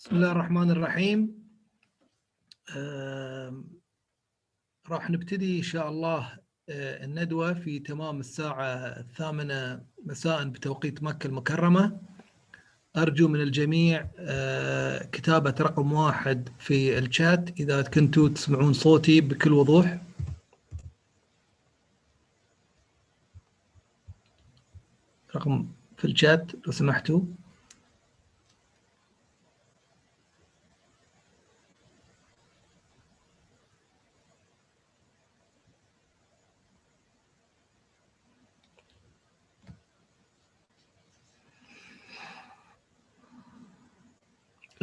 بسم الله الرحمن الرحيم. راح نبتدي إن شاء الله الندوة في تمام الساعة 8 مساء بتوقيت مكة المكرمة. أرجو من الجميع كتابة رقم 1 في الشات إذا كنتوا تسمعون صوتي بكل وضوح. رقم في الشات لو سمحتوا.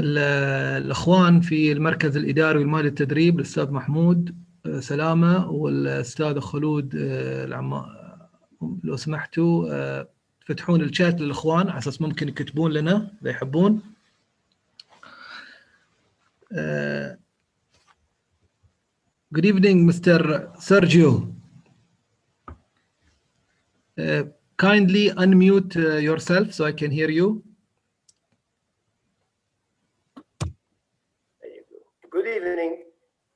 الأخوان في المركز الإداري والمالي التدريب الأستاذ محمود سلامة والأستاذ خلود لو سمحتوا تفتحون الشات للأخوان على أساس ممكن يكتبون لنا إذا يحبون. Good evening, Mr. Sergio. Kindly unmute yourself so I can hear you. Good evening.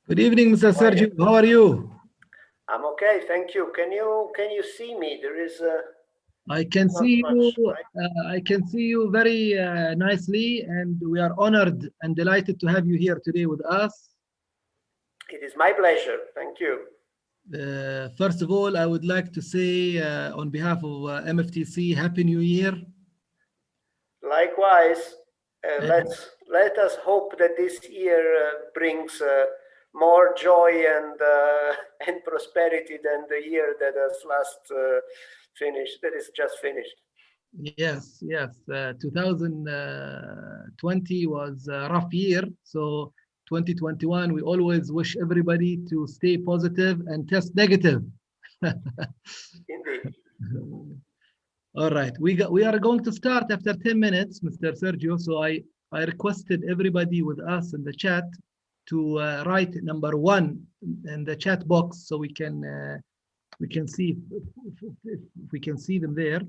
Good evening, Mr. Sergio. How are you? I'm okay, thank you. Can you see me? There is I can see much, you. right? I can see you very nicely, and we are honored and delighted to have you here today with us. It is my pleasure. Thank you. First of all, I would like to say on behalf of MFTC, Happy New Year. Likewise, let us hope that this year brings more joy and prosperity than the year that has just finished. Yes. 2020 was a rough year, so 2021 we always wish everybody to stay positive and test negative. Indeed. All right, we are going to start after 10 minutes, Mr. Sergio. So I requested everybody with us in the chat to write number 1 in the chat box so we can see if we can see them there.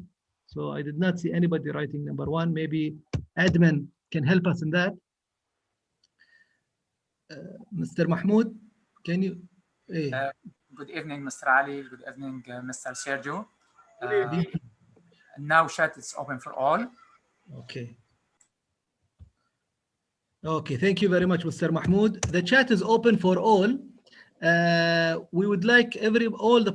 So I did not see anybody writing number 1. Maybe admin can help us in that. Mr. Mahmoud, can you? Good evening, Mr. Ali. Good evening, Mr. Sergio. Good evening. Now chat is open for all. Okay, thank you very much, Mr. Mahmoud. The chat is open for all. We would like all the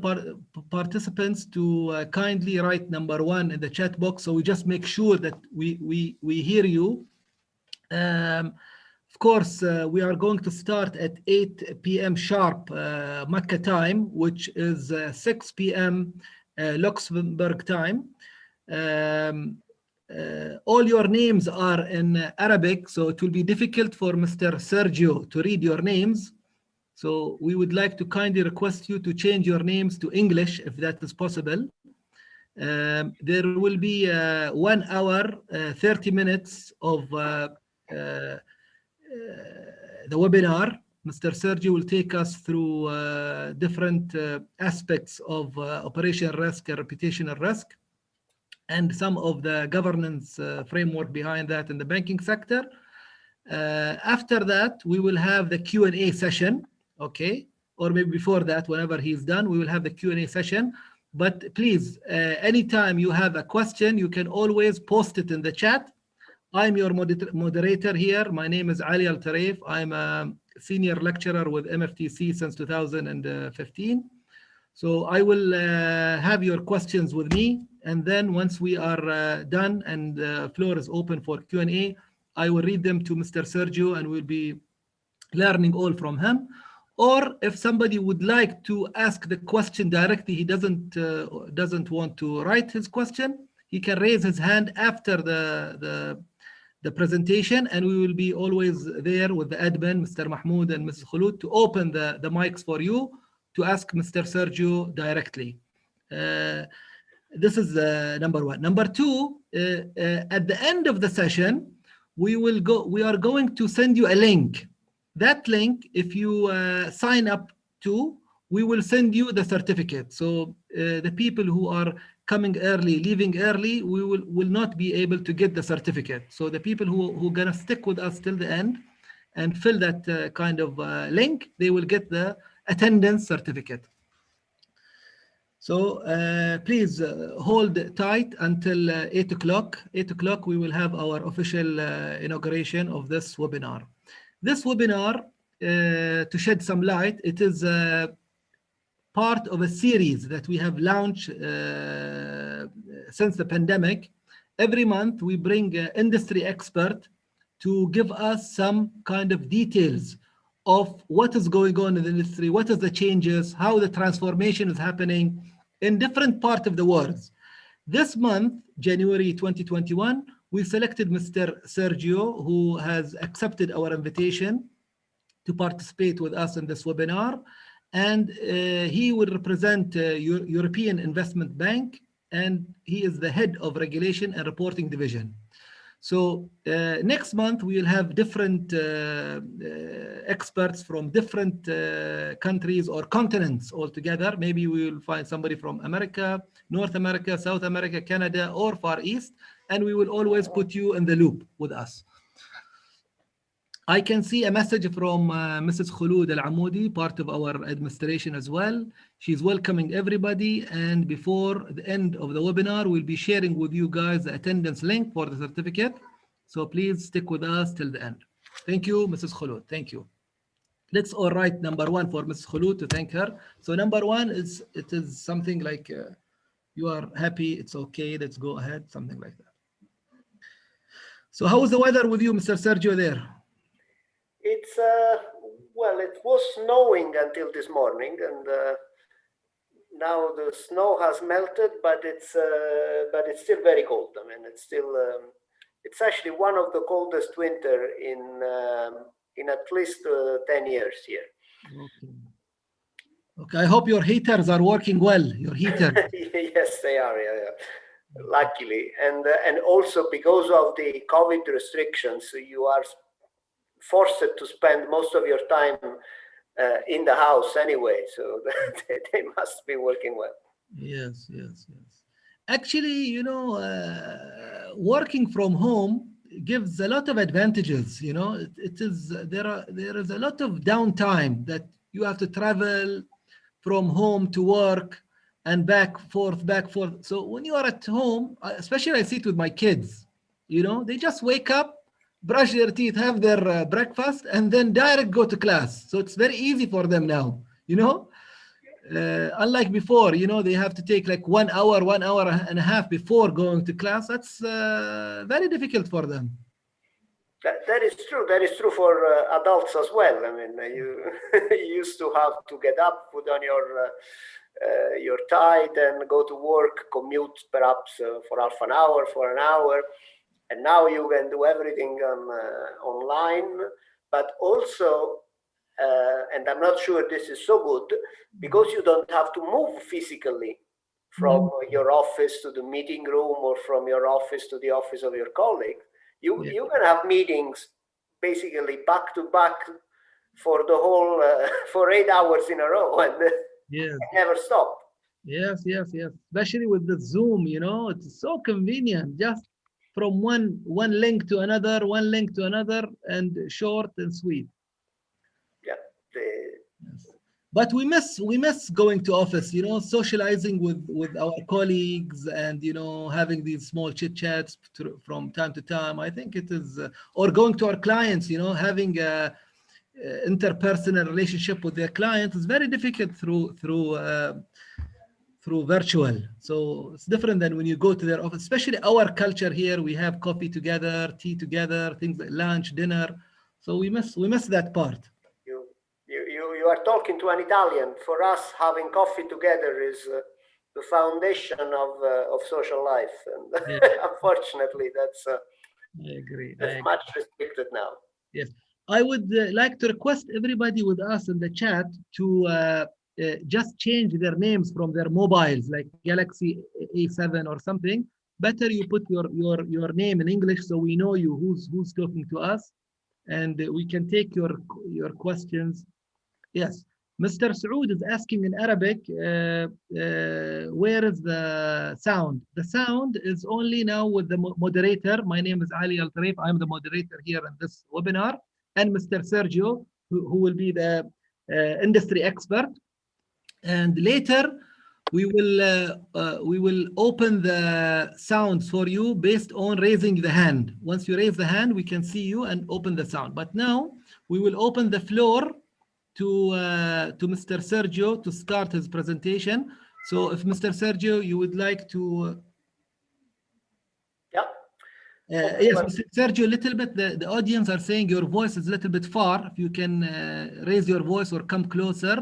participants to kindly write number 1 in the chat box, so we just make sure that we hear you. Of course, we are going to start at 8 p.m. sharp Mecca time, which is 6 p.m. Luxembourg time. All your names are in Arabic, so it will be difficult for Mr. Sergio to read your names. So we would like to kindly request you to change your names to English if that is possible. There will be 1 hour, 30 minutes of the webinar. Mr. Sergio will take us through different aspects of operational risk and reputational risk, and some of the governance framework behind that in the banking sector. After that, we will have the Q&A session, okay? Or maybe before that, whenever he's done, we will have the Q&A session. But please, anytime you have a question, you can always post it in the chat. I'm your moderator here. My name is Ali Al-Tarif. I'm a senior lecturer with MFTC since 2015. So I will have your questions with me, and then once we are done and the floor is open for Q&A, I will read them to Mr. Sergio and we'll be learning all from him. Or if somebody would like to ask the question directly, he doesn't want to write his question, he can raise his hand after the presentation, and we will be always there with the admin, Mr. Mahmoud and Mrs. Khulud, to open the mics for you to ask Mr. Sergio directly. This is number 1. Number 2, at the end of the session, we are going to send you a link. That link, if you sign up to, we will send you the certificate. So the people who are coming early, leaving early, we will not be able to get the certificate. So the people who are gonna stick with us till the end and fill that kind of link, they will get the attendance certificate. So please hold tight until 8 o'clock. 8 o'clock, we will have our official inauguration of this webinar. This webinar, to shed some light, it is part of a series that we have launched since the pandemic. Every month, we bring an industry expert to give us some kind of details of what is going on in the industry, what is the changes, how the transformation is happening in different parts of the world. This month, January 2021, we selected Mr. Sergio, who has accepted our invitation to participate with us in this webinar. And he will represent European Investment Bank, and he is the head of Regulation and Reporting Division. So next month, we will have different experts from different countries or continents altogether. Maybe we will find somebody from America, North America, South America, Canada, or Far East, and we will always put you in the loop with us. I can see a message from Mrs. Khulud Al-Amoudi, part of our administration as well. She's welcoming everybody, and before the end of the webinar, we'll be sharing with you guys the attendance link for the certificate. So please stick with us till the end. Thank you, Mrs. Khulud. Thank you. Let's all write number one for Mrs. Khulud to thank her. So number one is, it is something like you are happy, it's okay, let's go ahead, something like that. So how is the weather with you, Mr. Sergio, there? It's, well, it was snowing until this morning, and now the snow has melted, but it's still very cold. I mean, it's still, it's actually one of the coldest winter in at least 10 years here. Okay. Okay, I hope your heaters are working well, your heaters. Yes, they are, yeah. Luckily. And also because of the COVID restrictions, you are forced to spend most of your time in the house anyway, so they must be working well. Yes, yes, yes. Actually, you know, working from home gives a lot of advantages. You know, there is a lot of downtime that you have to travel from home to work and back forth. So when you are at home, especially I see it with my kids, you know, they just wake up, brush their teeth, have their breakfast, and then direct go to class. So it's very easy for them now, you know, unlike before, you know, they have to take like 1 hour, 1.5 hours before going to class. That's very difficult for them. That is true. That is true for adults as well. I mean, you used to have to get up, put on your tie, then go to work, commute perhaps for half an hour, for an hour. And now you can do everything online, but also, and I'm not sure this is so good, because you don't have to move physically from your office to the meeting room or from your office to the office of your colleague. You can have meetings basically back to back for the whole, for 8 hours in a row, and never stop. Yes, yes, yes. Especially with the Zoom, you know, it's so convenient. Just from one link to another, and short and sweet. Yeah. Yes. But we miss going to office, you know, socializing with our colleagues, and you know, having these small chit chats from time to time. I think it is, or going to our clients, you know, having a interpersonal relationship with their clients is very difficult through virtual. So it's different than when you go to their office, especially our culture here. We have coffee together, tea together, things like lunch, dinner. So we miss that part. You are talking to an Italian. For us, having coffee together is the foundation of social life. And unfortunately, that's I agree. That's much restricted now. Yes. I would like to request everybody with us in the chat to just change their names from their mobiles, like Galaxy A7 or something. Better you put your name in English so we know you who's talking to us, and we can take your questions. Yes, Mr. Saud is asking in Arabic, where is the sound? The sound is only now with the moderator. My name is Ali Al-Tarif. I'm the moderator here in this webinar. And Mr. Sergio, who will be the industry expert. And later, we will open the sounds for you based on raising the hand. Once you raise the hand, we can see you and open the sound. But now, we will open the floor to Mr. Sergio to start his presentation. So if Mr. Sergio, you would like to... yes, Mr. Sergio, a little bit, the audience are saying your voice is a little bit far. If you can raise your voice or come closer,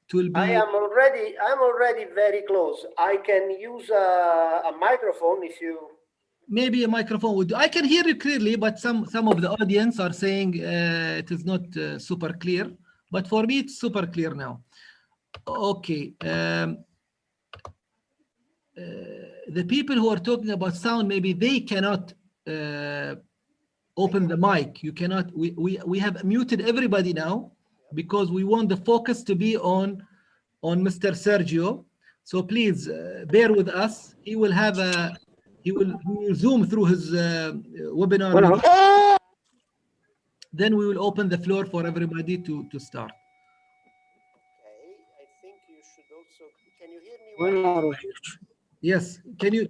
it will be... I'm already very close. I can use a microphone if you... Maybe a microphone would... I can hear you clearly, but some of the audience are saying it is not super clear. But for me, it's super clear now. Okay. The people who are talking about sound, maybe they cannot open the mic. You cannot. We have muted everybody now because we want the focus to be on Mr. Sergio. So please bear with us. He will have he will zoom through his webinar. Then we will open the floor for everybody to start. Okay, I think you should also... Can you hear me well? Yes. Can you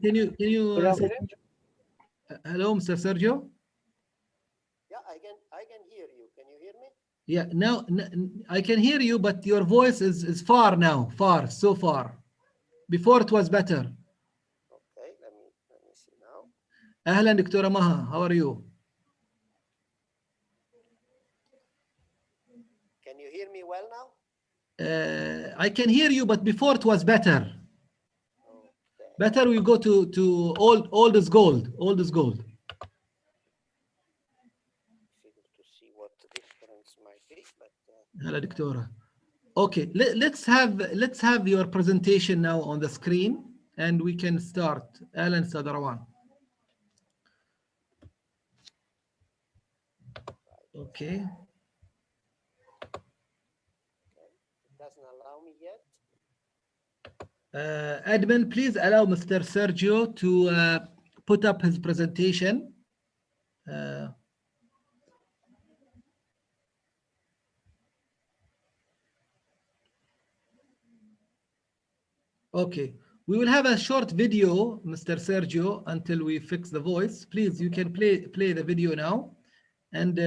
hello, Mr. Sergio? Yeah, I can hear you. Can you hear me? Yeah, now I can hear you, but your voice is far now, so far. Before it was better. Okay, let me see now. أهلا دكتورة مها, how are you? Can you hear me well now? I can hear you, but before it was better. Okay. Better we go to old is gold. Old is gold. Difficult to see what the difference might be, but... Hello, Doctora. Okay, let's have your presentation now on the screen, and we can start. Alan Sadarawan. Okay. Doesn't allow me yet. Admin, please allow Mr. Sergio to put up his presentation. Okay, we will have a short video, Mr. Sergio, until we fix the voice. Please, you can play the video now. And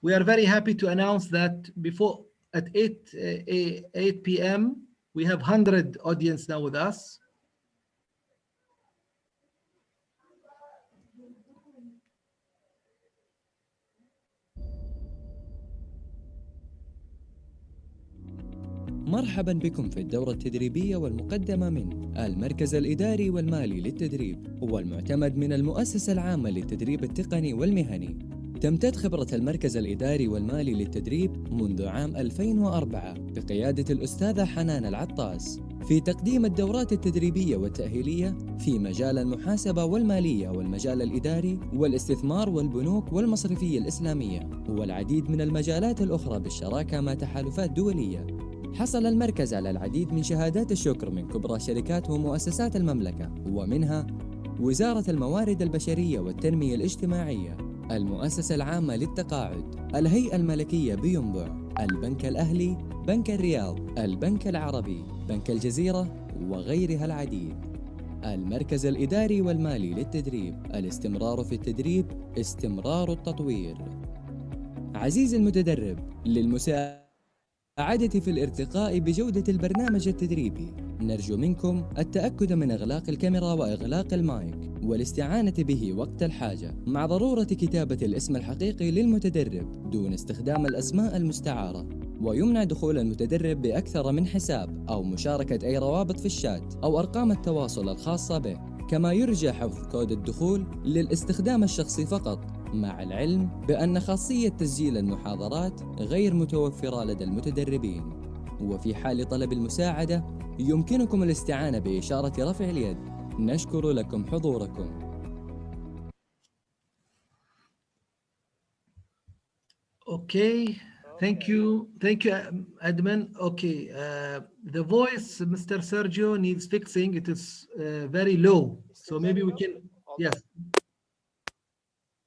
we are very happy to announce that before at 8 p.m. we have 100 audience now with us. مرحبا بكم في الدورة التدريبية والمقدمة من المركز الإداري والمالي للتدريب والمعتمد من المؤسسة العامة للتدريب التقني والمهني. تمتد خبرة المركز الإداري والمالي للتدريب منذ عام 2004 بقيادة الأستاذة حنان العطاس في تقديم الدورات التدريبية والتأهيلية في مجال المحاسبة والمالية والمجال الإداري والاستثمار والبنوك والمصرفية الإسلامية والعديد من المجالات الأخرى بالشراكة مع تحالفات دولية. حصل المركز على العديد من شهادات الشكر من كبرى شركات ومؤسسات المملكة ومنها وزارة الموارد البشرية والتنمية الاجتماعية، المؤسسة العامة للتقاعد، الهيئة الملكية بينبع، البنك الأهلي، بنك الرياض، البنك العربي، بنك الجزيرة وغيرها العديد. المركز الإداري والمالي للتدريب، الاستمرار في التدريب، استمرار التطوير. عزيزي المتدرب، للمساعدة في الارتقاء بجودة البرنامج التدريبي نرجو منكم التأكد من إغلاق الكاميرا وإغلاق المايك والاستعانة به وقت الحاجة، مع ضرورة كتابة الاسم الحقيقي للمتدرب دون استخدام الأسماء المستعارة، ويمنع دخول المتدرب بأكثر من حساب أو مشاركة أي روابط في الشات أو أرقام التواصل الخاصة به، كما يرجى حفظ كود الدخول للاستخدام الشخصي فقط، مع العلم بأن خاصية تسجيل المحاضرات غير متوفرة لدى المتدربين. وفي حال طلب المساعدة يمكنكم الاستعانة بإشارة رفع اليد. نشكر لكم حضوركم. Okay, Thank you, admin. Okay, the voice, Mr. Sergio, needs fixing. It is very low, so maybe we can. Yes.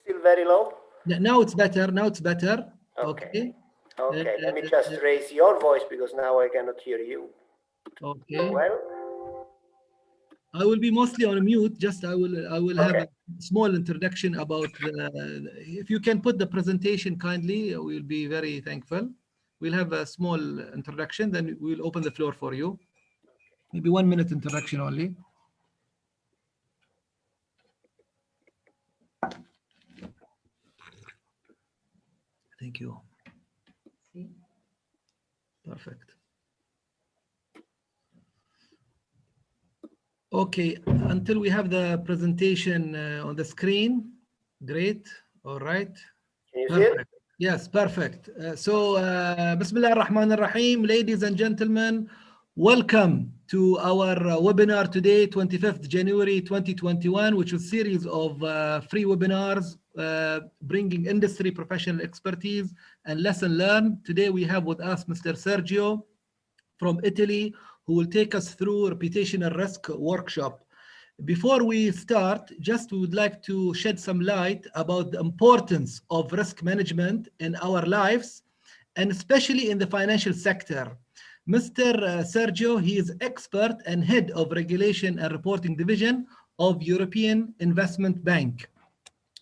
Still very low. Now it's better. Now it's better. Okay. Okay. Let me just raise your voice because now I cannot hear you. Okay. Well, I will be mostly on mute. Just I will have a small introduction about the. If you can put the presentation kindly, we'll be very thankful. We'll have a small introduction, then we'll open the floor for you. Maybe 1 minute introduction only. Thank you. Perfect. Okay, until we have the presentation on the screen. Great. All right. Can you see it? Yes, perfect. Bismillah ar-Rahman ar-Rahim, ladies and gentlemen, welcome to our webinar today, 25th January 2021, which is a series of free webinars bringing industry professional expertise and lesson learned. Today we have with us Mr. Sergio from Italy, who will take us through reputational risk workshop. Before we start, we would like to shed some light about the importance of risk management in our lives, and especially in the financial sector. Mr. Sergio, he is expert and head of regulation and reporting division of European Investment Bank.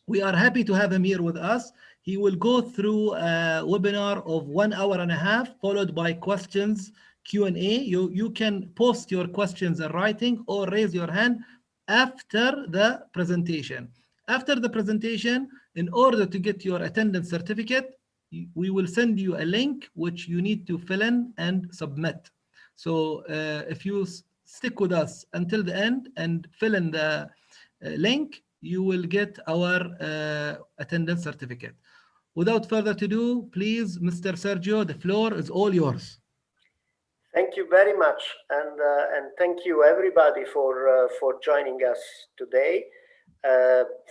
We are happy to have him here with us. He will go through a webinar of 1.5 hours, followed by questions, Q&A. You can post your questions in writing or raise your hand after the presentation. After the presentation, in order to get your attendance certificate, we will send you a link which you need to fill in and submit. So if you stick with us until the end and fill in the link, you will get our attendance certificate. Without further ado, please, Mr. Sergio, the floor is all yours. Thank you very much, and thank you everybody for joining us today.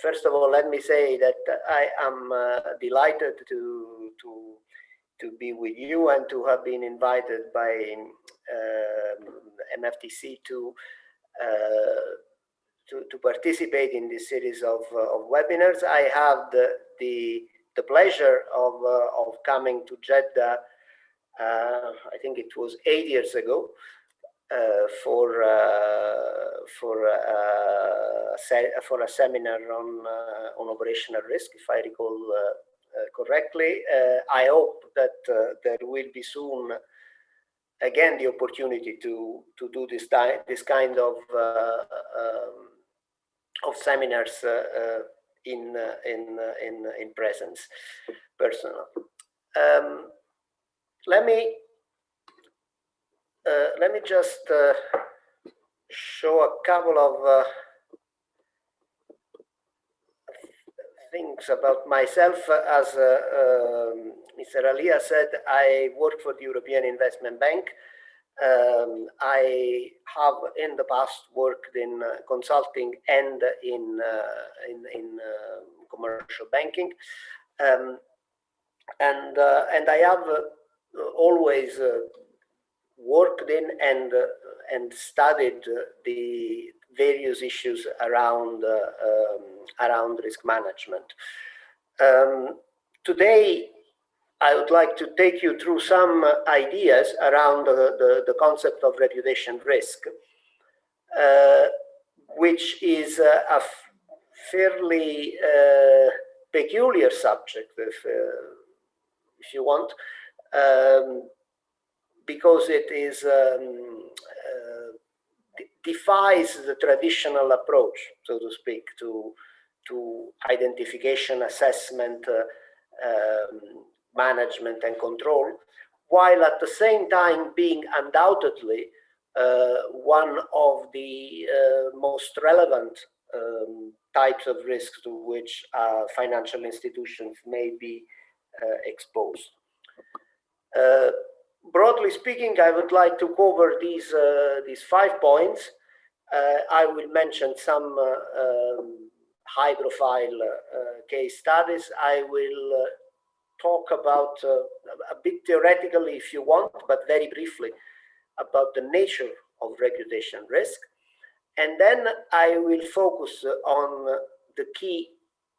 First of all, let me say that I am delighted to be with you and to have been invited by MFTC to participate in this series of webinars. I had the pleasure of coming to Jeddah. I think it was 8 years ago for a seminar on operational risk, if I recall correctly. I hope that there will be soon again the opportunity to do this kind of seminars in presence, personal. Let me just show a couple of things about myself. As Mr. Alia said, I work for the European Investment Bank. I have in the past worked in consulting and in commercial banking, and I have always worked in and studied the various issues around risk management. Today, I would like to take you through some ideas around the concept of reputation risk, which is a fairly peculiar subject, if you want, because it is defies the traditional approach, so to speak, to identification, assessment, management, and control, while at the same time being undoubtedly one of the most relevant types of risks to which financial institutions may be exposed. Broadly speaking, I would like to cover these 5 points. I will mention some high-profile case studies. I will talk about, a bit theoretically if you want, but very briefly, about the nature of reputation risk. And then I will focus on the key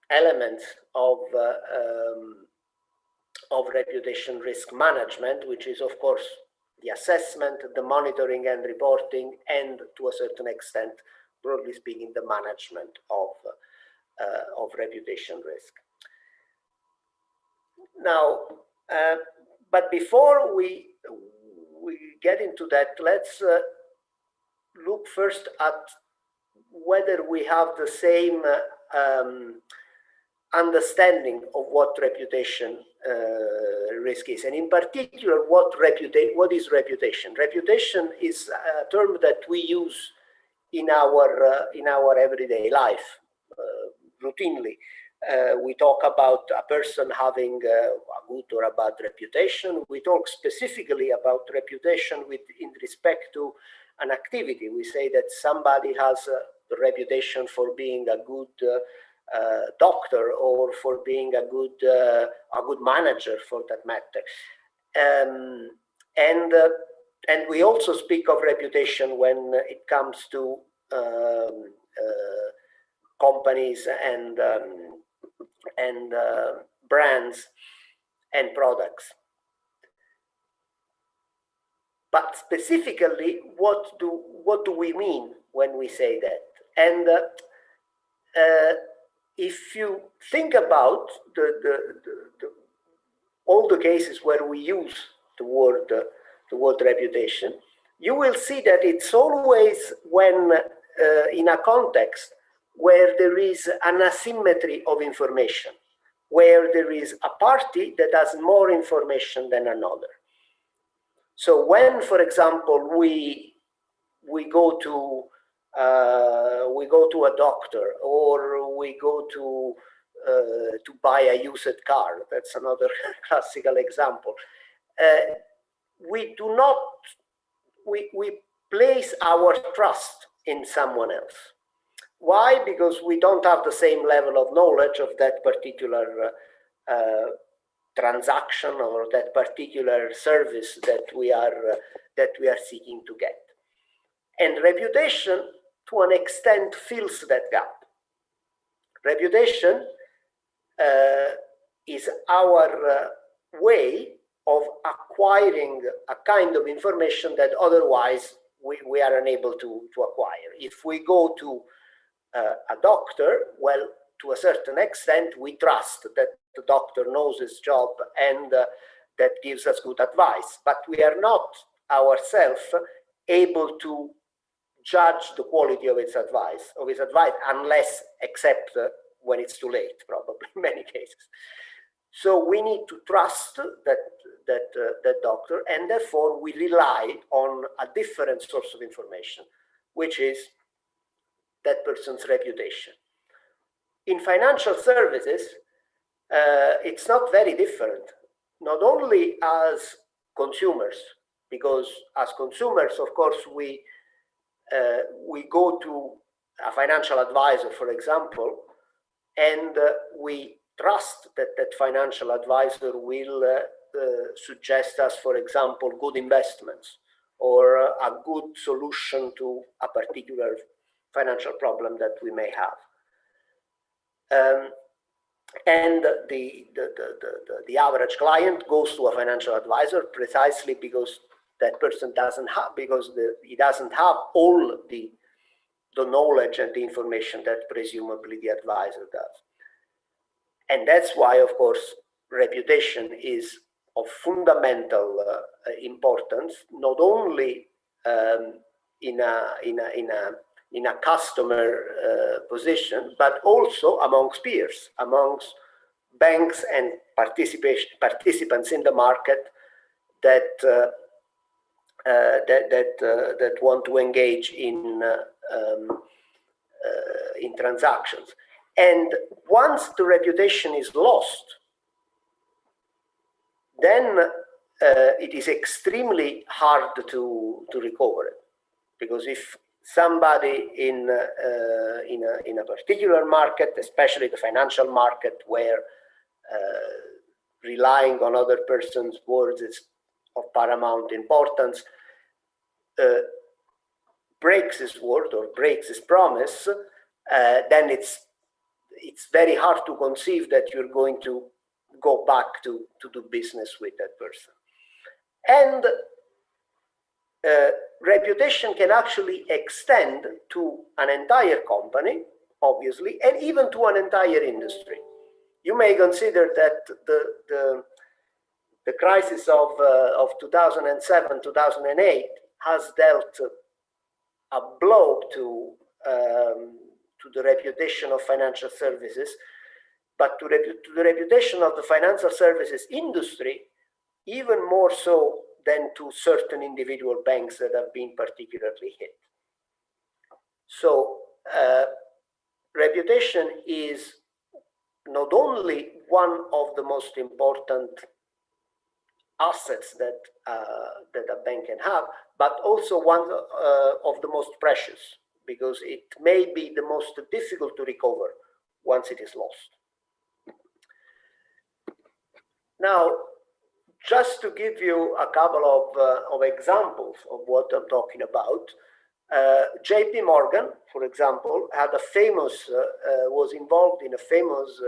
elements of reputation risk management, which is, of course, the assessment, the monitoring and reporting, and to a certain extent, broadly speaking, the management of reputation risk. Now, but before we get into that, let's look first at whether we have the same understanding of what reputation risk is, and in particular, what is reputation? Reputation is a term that we use in our everyday life routinely. We talk about a person having a good or a bad reputation. We talk specifically about reputation in respect to an activity. We say that somebody has the reputation for being a good doctor, or for being a good manager, for that matter. And we also speak of reputation when it comes to companies and brands and products. But specifically, what do we mean when we say that? And if you think about all the cases where we use the word reputation, you will see that it's always when in a context where there is an asymmetry of information, where there is a party that has more information than another. So when, for example, we go to a doctor, or we go to buy a used car, that's another classical example. We place our trust in someone else. Why? Because we don't have the same level of knowledge of that particular transaction or that particular service that we are seeking to get. And reputation, to an extent, fills that gap. Reputation is our way of acquiring a kind of information that otherwise we are unable to acquire. If we go to a doctor, well, to a certain extent, we trust that the doctor knows his job and that gives us good advice. But we are not ourselves able to judge the quality of his advice, unless, except when it's too late, probably in many cases. So we need to trust that doctor, and therefore we rely on a different source of information, which is that person's reputation. In financial services, it's not very different, not only as consumers, because as consumers, of course, we go to a financial advisor, for example, and we trust that that financial advisor will suggest us, for example, good investments or a good solution to a particular financial problem that we may have. And the average client goes to a financial advisor precisely because that person doesn't have, he doesn't have all the knowledge and the information that presumably the advisor does. And that's why, of course, reputation is of fundamental importance, not only in a customer position, but also amongst peers, amongst banks and participants in the market that want to engage in transactions. And once the reputation is lost, then it is extremely hard to recover it, because if somebody in a particular market, especially the financial market, where relying on other person's words is of paramount importance, breaks his word or breaks his promise, then it's very hard to conceive that you're going to go back to do business with that person. And reputation can actually extend to an entire company, obviously, and even to an entire industry. You may consider that the crisis of 2007, 2008 has dealt a blow to the reputation of financial services, but to the reputation of the financial services industry, even more so than to certain individual banks that have been particularly hit. So reputation is not only one of the most important assets that a bank can have, but also one of the most precious, because it may be the most difficult to recover once it is lost. Now, just to give you a couple of examples of what I'm talking about, JP Morgan, for example, had a famous, was involved in a famous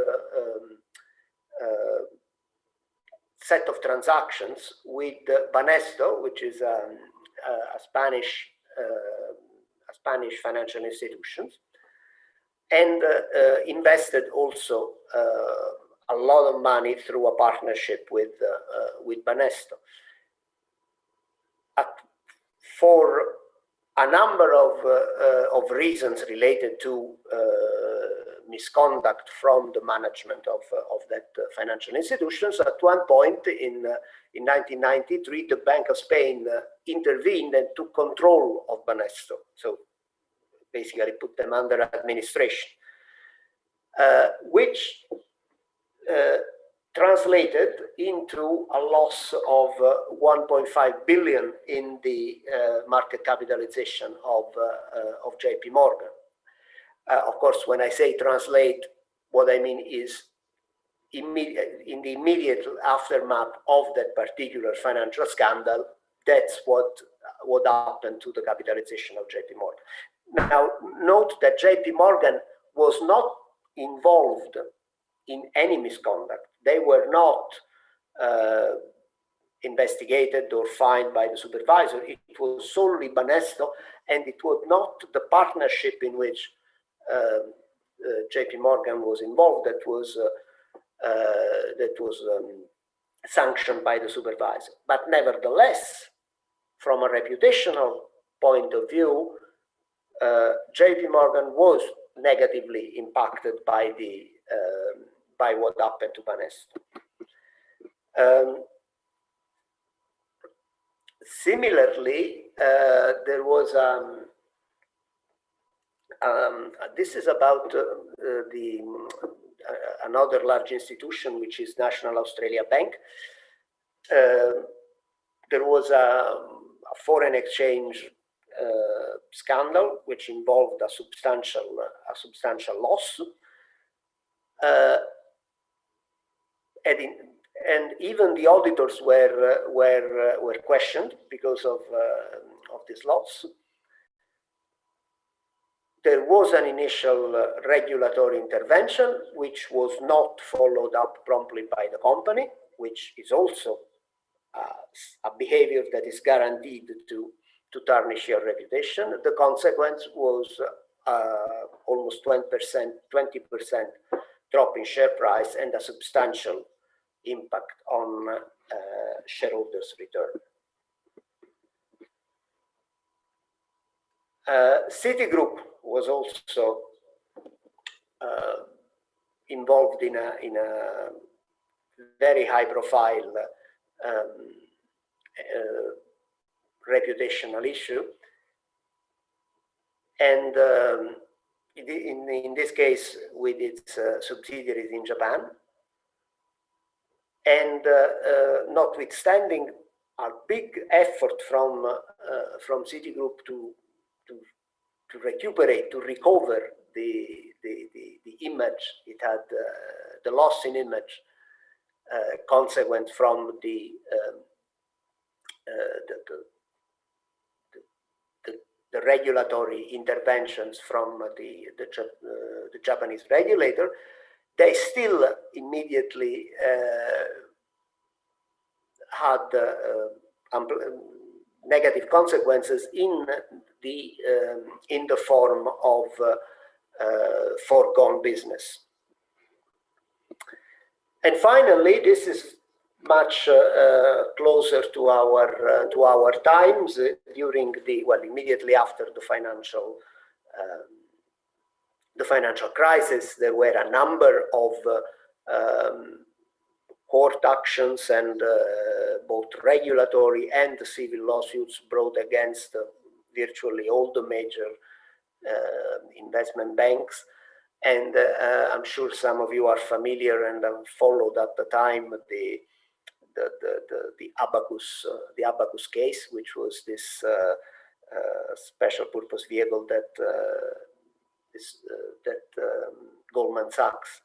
set of transactions with Banesto, which is a Spanish financial institution, and invested also a lot of money through a partnership with Banesto. For a number of reasons related to misconduct from the management of that financial institutions, at one point in 1993, the Bank of Spain intervened and took control of Banesto. So basically put them under administration, which translated into a loss of 1.5 billion in the market capitalization of JP Morgan. Of course, when I say translate, what I mean is in the immediate aftermath of that particular financial scandal, that's what happened to the capitalization of JP Morgan. Now, note that JP Morgan was not involved in any misconduct. They were not investigated or fined by the supervisor. It was solely Banesto, and it was not the partnership in which JP Morgan was involved that was sanctioned by the supervisor. But nevertheless, from a reputational point of view, JP Morgan was negatively impacted by what happened to Banesto. Similarly, there was this is about another large institution, which is National Australia Bank. There was a foreign exchange scandal which involved a substantial loss, and even the auditors were questioned because of this loss. There was an initial regulatory intervention, which was not followed up promptly by the company, which is also a behavior that is guaranteed to tarnish your reputation. The consequence was almost 20% drop in share price and a substantial impact on shareholders' return. Citigroup was also involved in a very high-profile reputational issue, and in this case with its subsidiaries in Japan. And notwithstanding a big effort from Citigroup to recuperate, to recover the image it had, the loss in image consequent from the regulatory interventions from the Japanese regulator, they still immediately had negative consequences in the form of foregone business. And finally, this is much closer to our times during immediately after the financial crisis. There were a number of court actions and both regulatory and civil lawsuits brought against virtually all the major investment banks. And I'm sure some of you are familiar and have followed at the time the Abacus case, which was this special purpose vehicle that Goldman Sachs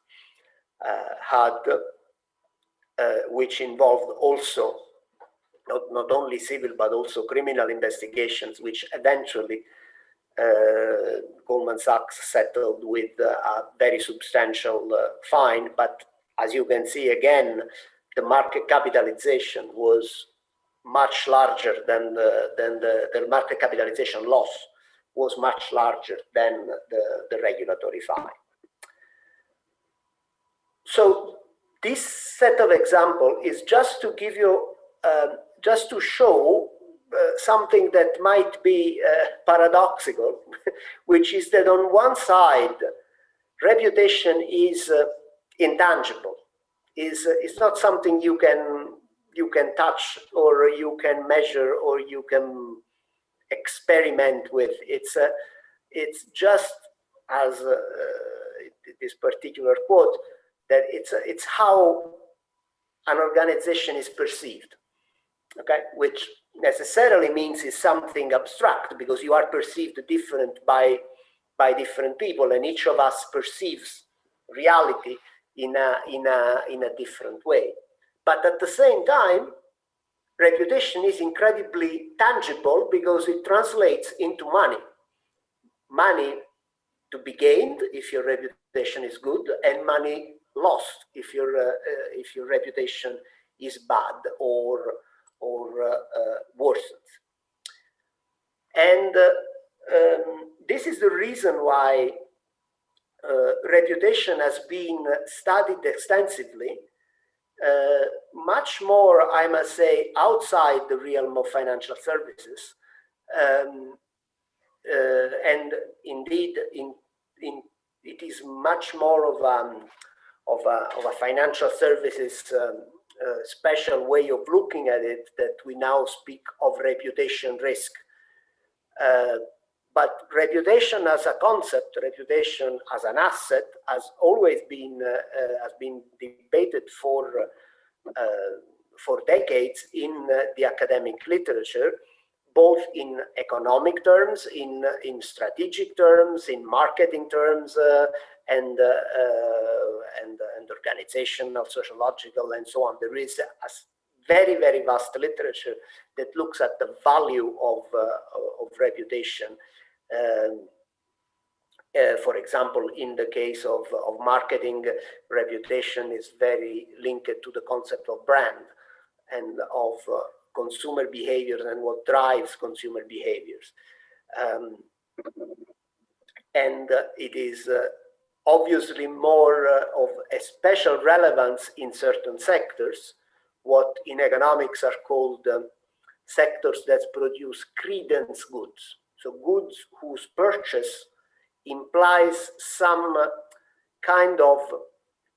had, which involved also not only civil but also criminal investigations, which eventually Goldman Sachs settled with a very substantial fine. But as you can see again, the market capitalization was much larger than the market capitalization loss was much larger than the regulatory fine. So this set of examples is just to give you, just to show something that might be paradoxical, which is that on one side, reputation is intangible. It's not something you can touch or you can measure or you can experiment with. It's just as this particular quote, that it's how an organization is perceived, okay, which necessarily means is something abstract, because you are perceived different by different people, and each of us perceives reality in a different way. But at the same time, reputation is incredibly tangible because it translates into money. Money to be gained if your reputation is good, and money lost if your reputation is bad or worsens. And this is the reason why reputation has been studied extensively, much more, I must say, outside the realm of financial services, and indeed, it is much more of a financial services special way of looking at it, that we now speak of reputation risk. But reputation as a concept, reputation as an asset, has always been debated for decades in the academic literature, both in economic terms, in strategic terms, in marketing terms, and organizational, sociological, and so on. There is a very, very vast literature that looks at the value of reputation. For example, in the case of marketing, reputation is very linked to the concept of brand and of consumer behaviors and what drives consumer behaviors. And it is obviously more of a special relevance in certain sectors, what in economics are called sectors that produce credence goods. So goods whose purchase implies some kind of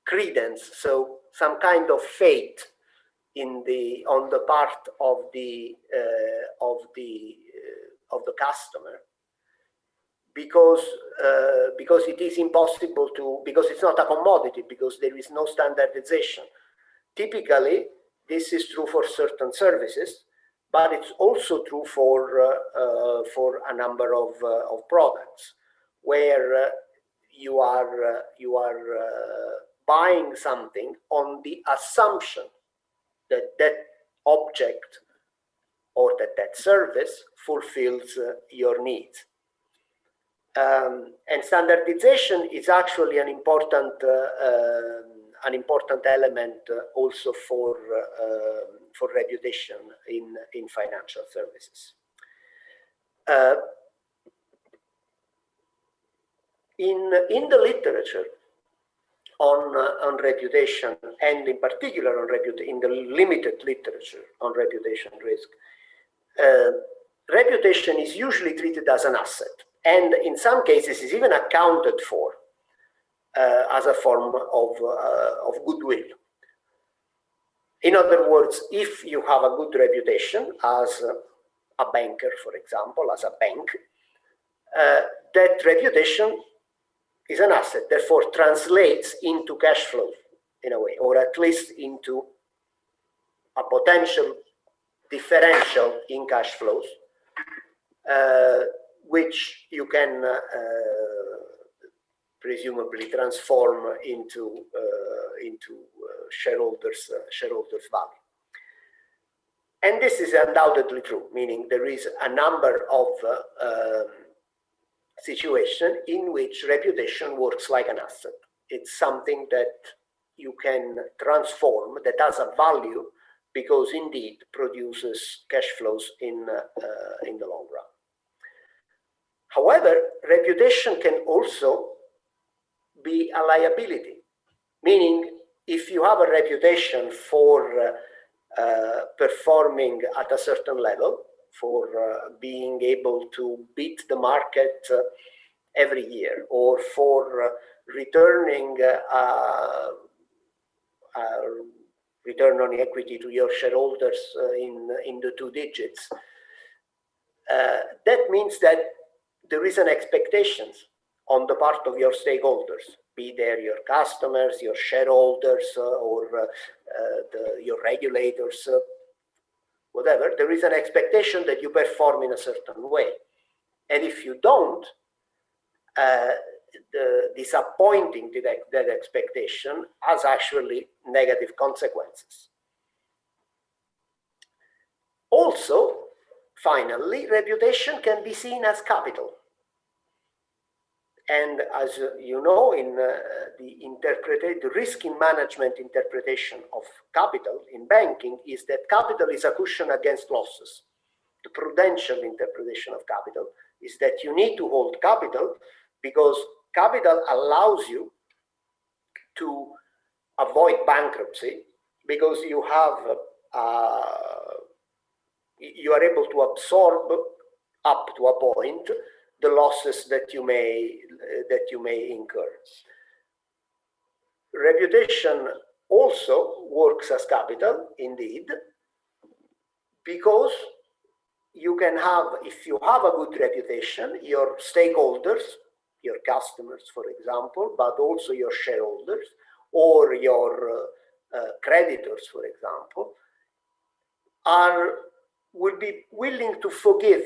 credence, so some kind of faith on the part of the customer, because it is impossible to, because it's not a commodity, because there is no standardization. Typically, this is true for certain services, but it's also true for a number of products, where you are buying something on the assumption that that object or that service fulfills your needs. And standardization is actually an important element also for reputation in financial services. In the literature on reputation, and in particular on in the limited literature on reputation risk, reputation is usually treated as an asset, and in some cases is even accounted for as a form of goodwill. In other words, if you have a good reputation as a banker, for example, as a bank, that reputation is an asset, therefore translates into cash flow in a way, or at least into a potential differential in cash flows, which you can presumably transform into shareholders' value. And this is undoubtedly true, meaning there is a number of situations in which reputation works like an asset. It's something that you can transform, that has a value, because indeed produces cash flows in the long run. However, reputation can also be a liability, meaning if you have a reputation for performing at a certain level, for being able to beat the market every year, or for returning return on equity to your shareholders in the 2 digits, that means that there is an expectation on the part of your stakeholders, be they your customers, your shareholders, or your regulators, whatever. There is an expectation that you perform in a certain way. And if you don't, disappointing that expectation has actually negative consequences. Also, finally, reputation can be seen as capital. And as you know, in the risk in management interpretation of capital in banking is that capital is a cushion against losses. The prudential interpretation of capital is that you need to hold capital because capital allows you to avoid bankruptcy, because you have you are able to absorb up to a point the losses that you may incur. Reputation also works as capital, indeed, because you can have, if you have a good reputation, your stakeholders, your customers, for example, but also your shareholders or your creditors, for example, will be willing to forgive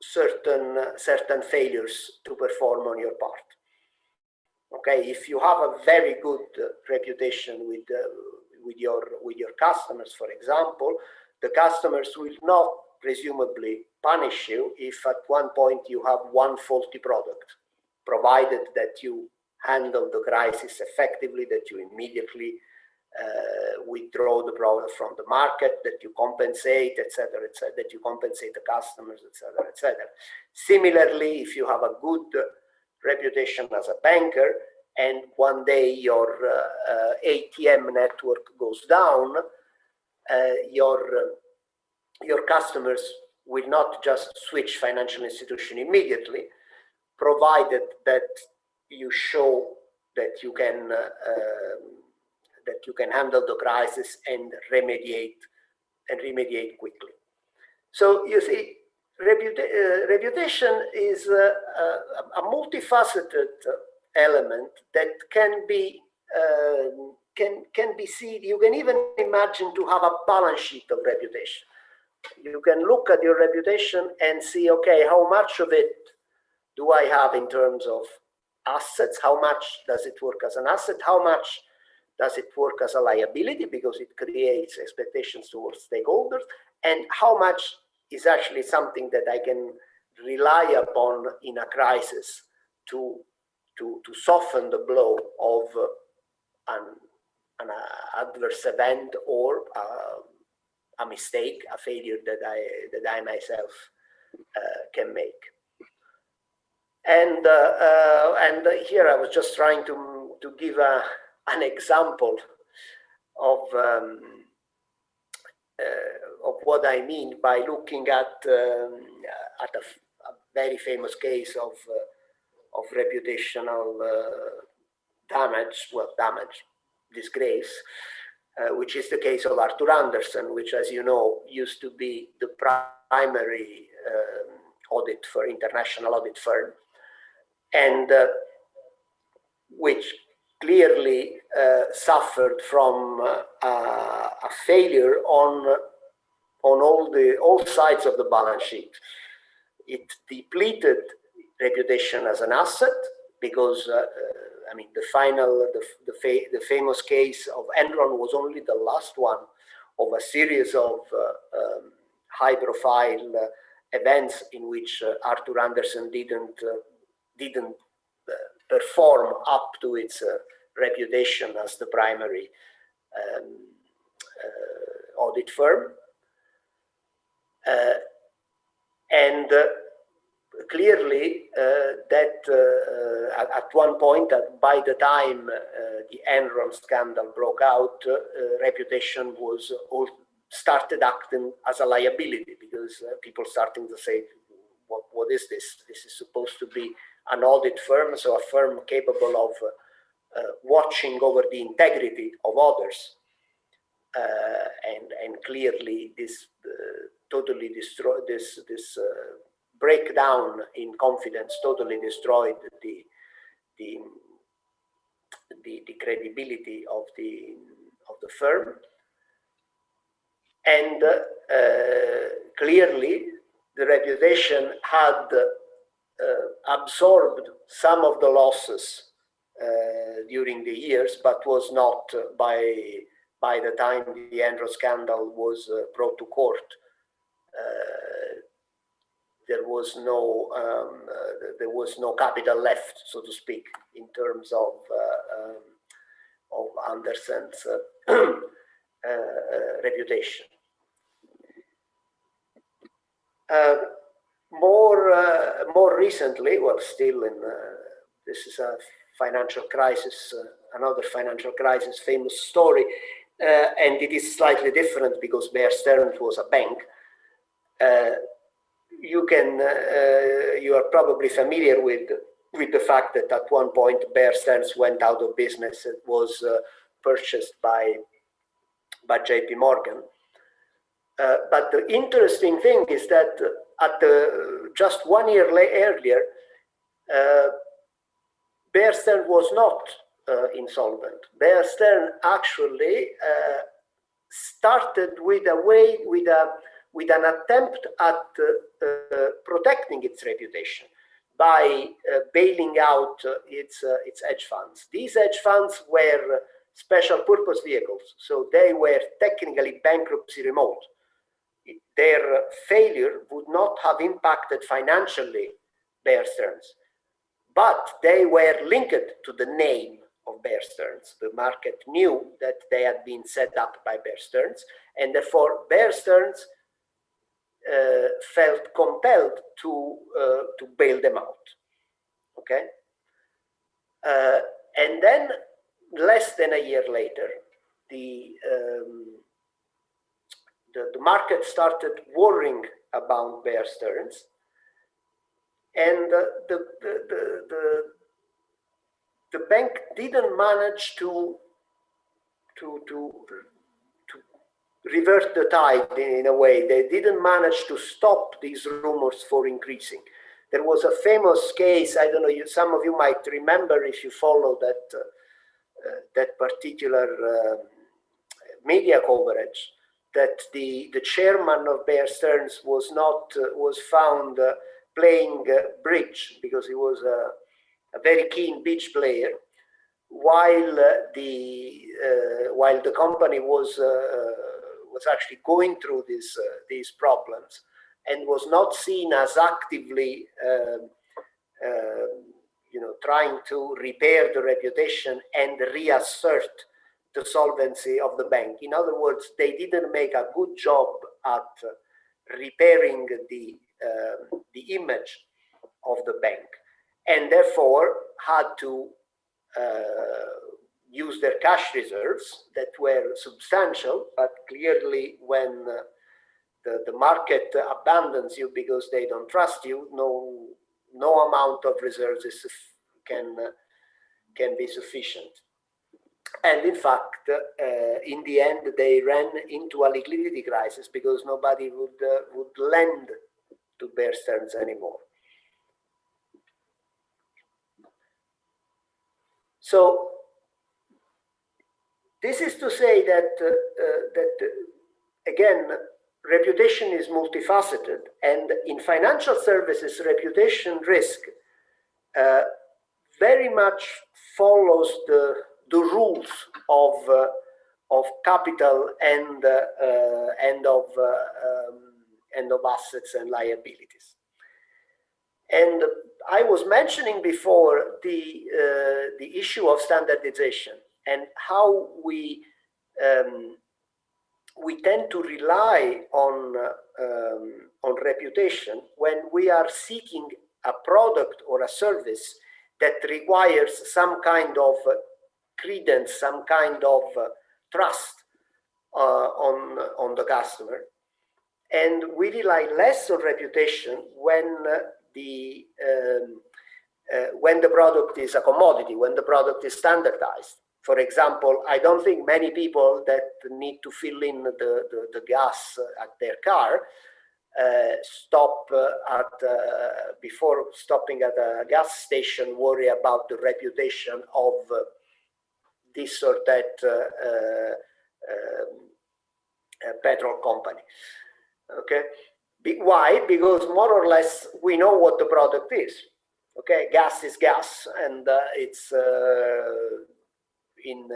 certain failures to perform on your part. Okay, if you have a very good reputation with your customers, for example, the customers will not presumably punish you if at one point you have one faulty product, provided that you handle the crisis effectively, that you immediately withdraw the product from the market, that you compensate, etc., that you compensate the customers, etc., etc. Similarly, if you have a good reputation as a banker and one day your ATM network goes down, your customers will not just switch financial institution immediately, provided that you show that you can handle the crisis and remediate quickly. So you see, reputation is a multifaceted element that can be seen. You can even imagine to have a balance sheet of reputation. You can look at your reputation and see, okay, how much of it do I have in terms of assets, how much does it work as an asset, how much does it work as a liability because it creates expectations towards stakeholders, and how much is actually something that I can rely upon in a crisis to soften the blow of an adverse event or a mistake, a failure that I myself can make. And here I was just trying to give an example of what I mean by looking at a very famous case of reputational damage, disgrace, which is the case of Arthur Andersen, which, as you know, used to be the primary international audit firm, and which clearly suffered from a failure on all sides of the balance sheet. It depleted reputation as an asset because I mean the famous case of Enron was only the last one of a series of high-profile events in which Arthur Andersen didn't perform up to its reputation as the primary audit firm, and clearly that at one point, by the time the Enron scandal broke out, reputation was started acting as a liability because people starting to say, what is this? This is supposed to be an audit firm, so a firm capable of watching over the integrity of others. And clearly this totally destroyed this breakdown in confidence totally destroyed the credibility of the firm, and clearly the reputation had absorbed some of the losses during the years, but was not by the time the Enron scandal was brought to court. There was no capital left, so to speak, in terms of Andersen's reputation. More recently, well, still in this is a financial crisis, another financial crisis, famous story, and it is slightly different because Bear Stearns was a bank. You are probably familiar with the fact that at one point Bear Stearns went out of business. It was purchased by JP Morgan. But the interesting thing is that just 1 year earlier, Bear Stearns was not insolvent. Bear Stearns actually started with an attempt at protecting its reputation by bailing out its hedge funds. These hedge funds were special purpose vehicles, so they were technically bankruptcy remote. Their failure would not have impacted financially Bear Stearns, but they were linked to the name of Bear Stearns. The market knew that they had been set up by Bear Stearns, and therefore Bear Stearns felt compelled to bail them out. Okay, and then less than a year later, the market started worrying about Bear Stearns, and the bank didn't manage to revert the tide in a way. They didn't manage to stop these rumors for increasing. There was a famous case, I don't know, some of you might remember if you follow that particular media coverage, that the chairman of Bear Stearns was found playing bridge because he was a very keen pitch player, while the company was actually going through these problems and was not seen as actively trying to repair the reputation and reassert the solvency of the bank. In other words, they didn't make a good job at repairing the image of the bank, and therefore had to use their cash reserves that were substantial, but clearly when the market abandons you because they don't trust you, no amount of reserves can be sufficient. And in fact, in the end, they ran into a liquidity crisis because nobody would lend to Bear Stearns anymore. So this is to say that again, reputation is multifaceted, and in financial services, reputation risk very much follows the rules of capital and of assets and liabilities. And I was mentioning before the issue of standardization and how we tend to rely on reputation when we are seeking a product or a service that requires some kind of credence, some kind of trust on the customer, and we rely less on reputation when the product is a commodity, when the product is standardized. For example, I don't think many people that need to fill in the gas at their car stop before stopping at a gas station worry about the reputation of this or that petrol company. Okay, why? Because more or less we know what the product is. Okay, gas is gas, and it's in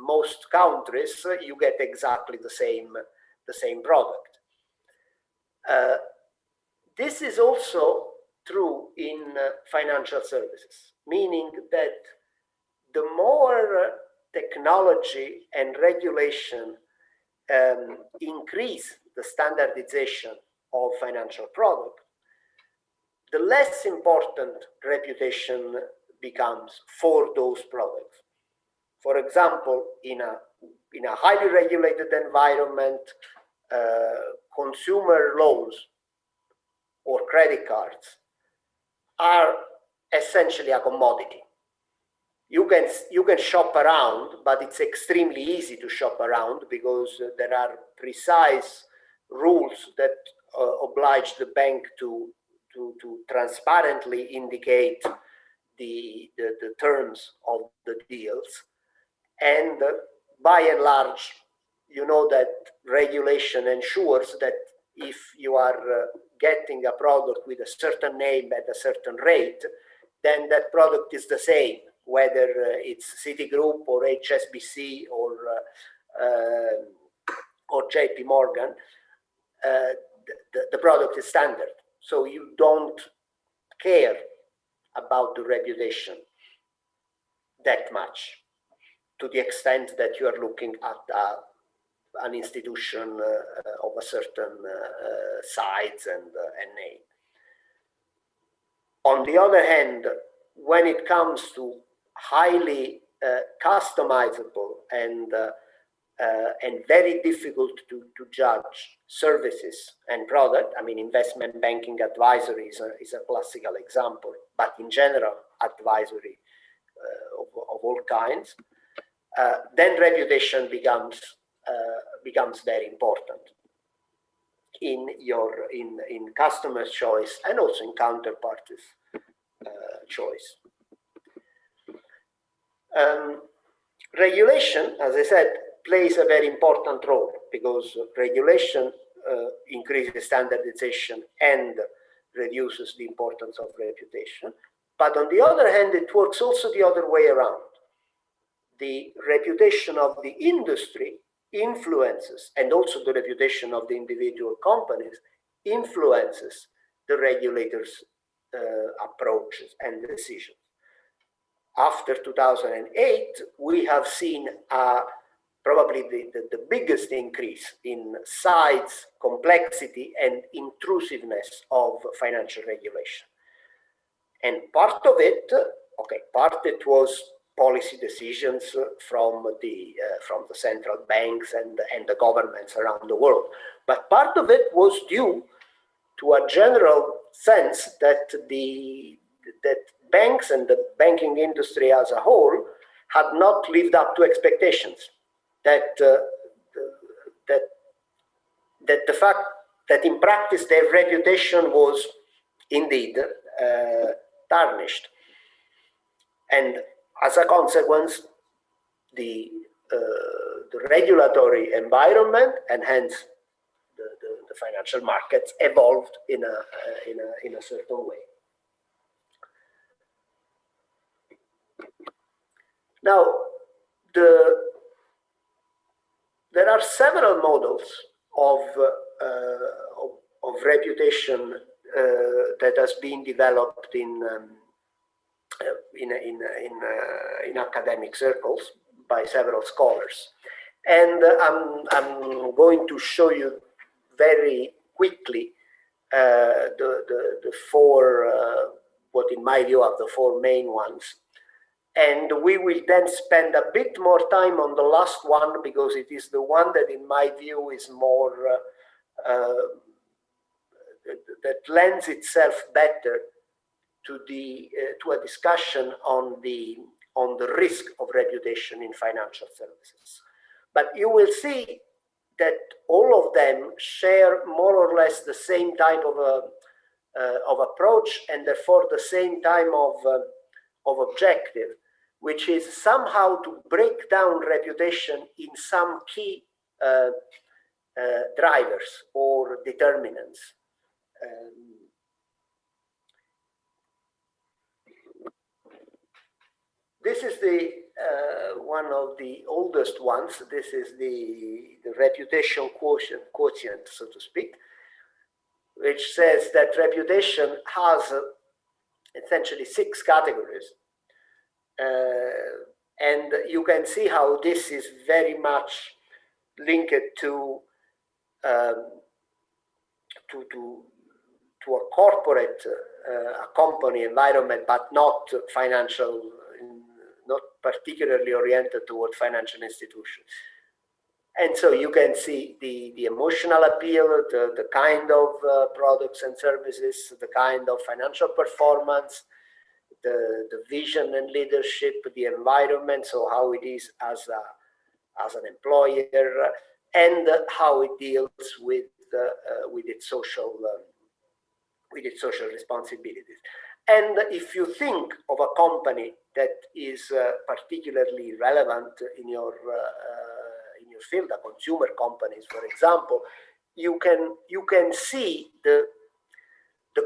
most countries you get exactly the same product. This is also true in financial services, meaning that the more technology and regulation increase the standardization of financial products, the less important reputation becomes for those products. For example, in a highly regulated environment, consumer loans or credit cards are essentially a commodity. You can shop around, but it's extremely easy to shop around because there are precise rules that oblige the bank to transparently indicate the terms of the deals. And by and large, you know that regulation ensures that if you are getting a product with a certain name at a certain rate, then that product is the same, whether it's Citigroup or HSBC or JP Morgan. The product is standard, so you don't care about the reputation that much, to the extent that you are looking at an institution of a certain size and name. On the other hand, when it comes to highly customizable and very difficult to judge services and product, I mean, investment banking advisory is a classical example, but in general, advisory of all kinds, then reputation becomes very important in customer's choice and also in counterparties' choice. Regulation, as I said, plays a very important role because regulation increases standardization and reduces the importance of reputation. But on the other hand, it works also the other way around. The reputation of the industry influences, and also the reputation of the individual companies influences the regulators' approaches and decisions. After 2008, we have seen probably the biggest increase in size, complexity, and intrusiveness of financial regulation. And part of it, part it was policy decisions from the central banks and the governments around the world. But part of it was due to a general sense that banks and the banking industry as a whole had not lived up to expectations. That the fact that in practice their reputation was indeed tarnished, and as a consequence, the regulatory environment and hence the financial markets evolved in a certain way. Now, there are several models of reputation that has been developed in academic circles by several scholars, and I'm going to show you very quickly the four, what in my view are the four main ones. And we will then spend a bit more time on the last one, because it is the one that, in my view, is more that lends itself better to a discussion on the risk of reputation in financial services. But you will see that all of them share more or less the same type of approach, and therefore the same type of objective, which is somehow to break down reputation in some key drivers or determinants. This is the one of the oldest ones. This is the reputation quotient, so to speak, which says that reputation has essentially 6 categories. And you can see how this is very much linked to a corporate, a company environment, but not financial, not particularly oriented toward financial institutions. And so you can see the emotional appeal, the kind of products and services, the kind of financial performance, the vision and leadership, the environment, so how it is as an employer, and how it deals with its social responsibilities. And if you think of a company that is particularly relevant in your field, a consumer companies, for example, you can see the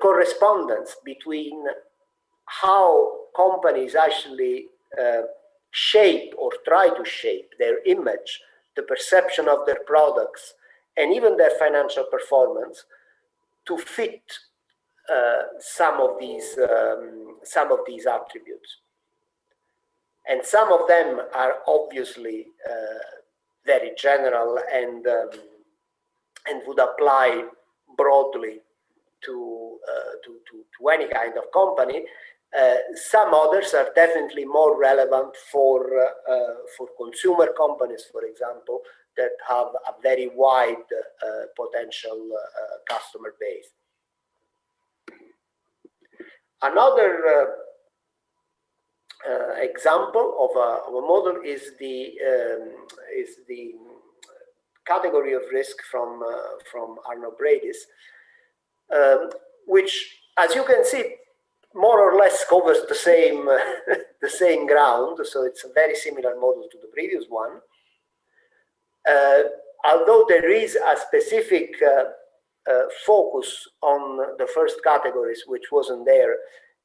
correspondence between how companies actually shape or try to shape their image, the perception of their products, and even their financial performance to fit some of these attributes. And some of them are obviously very general and would apply broadly to any kind of company. Some others are definitely more relevant for consumer companies, for example, that have a very wide potential customer base. Another example of a model is the category of risk from Arno Bradis, which, as you can see, more or less covers the same ground. So it's a very similar model to the previous one. Although there is a specific focus on the first categories, which wasn't there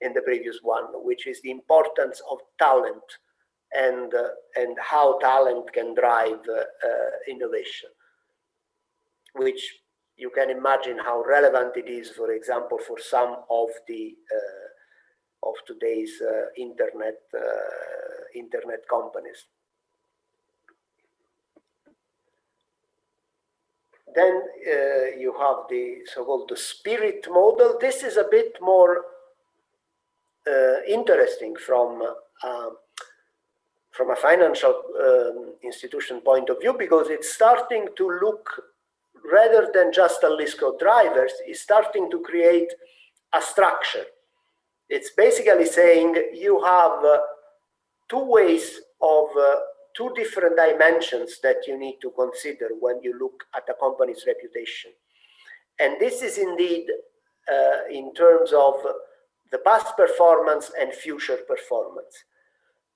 in the previous one, which is the importance of talent and how talent can drive innovation, which you can imagine how relevant it is, for example, for some of the of today's internet companies. Then you have the so-called the spirit model. This is a bit more interesting from a financial institution point of view, because it's starting to look, rather than just a list of drivers, it's starting to create a structure. It's basically saying you have two ways of two different dimensions that you need to consider when you look at a company's reputation. And this is indeed in terms of the past performance and future performance.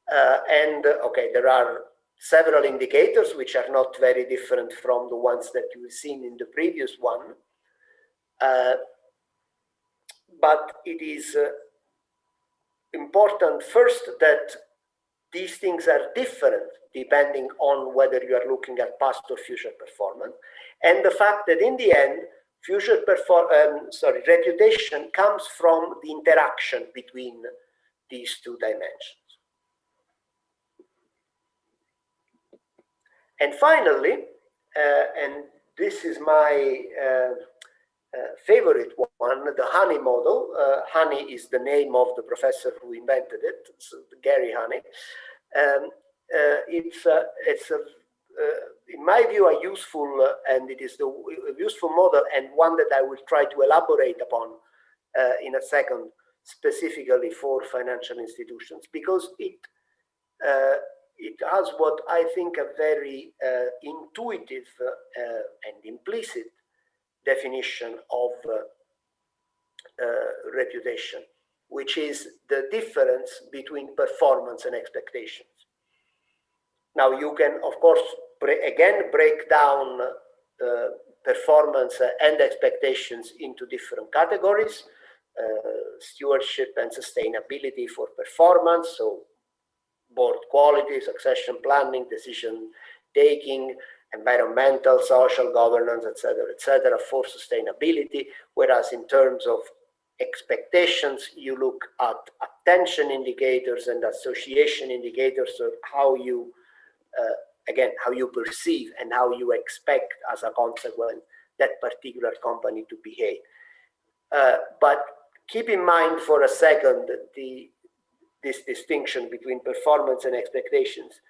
Okay, there are several indicators which are not very different from the ones that you've seen in the previous one. But it is important first that these things are different depending on whether you are looking at past or future performance, and the fact that in the end, reputation comes from the interaction between these two dimensions. And finally, and this is my favorite one, the Honey model. Honey is the name of the professor who invented it, so Gary Honey. It's in my view, a useful and it is a useful model, and one that I will try to elaborate upon in a second, specifically for financial institutions, because it has what I think a very intuitive and implicit definition of reputation, which is the difference between performance and expectations. Now, you can, of course, again break down performance and expectations into different categories: stewardship and sustainability for performance, so board quality, succession planning, decision taking, environmental, social, governance, etc., for sustainability. Whereas in terms of expectations, you look at attention indicators and association indicators, so how you again, how you perceive and how you expect as a consequence that particular company to behave. But keep in mind for a second this distinction between performance and expectations.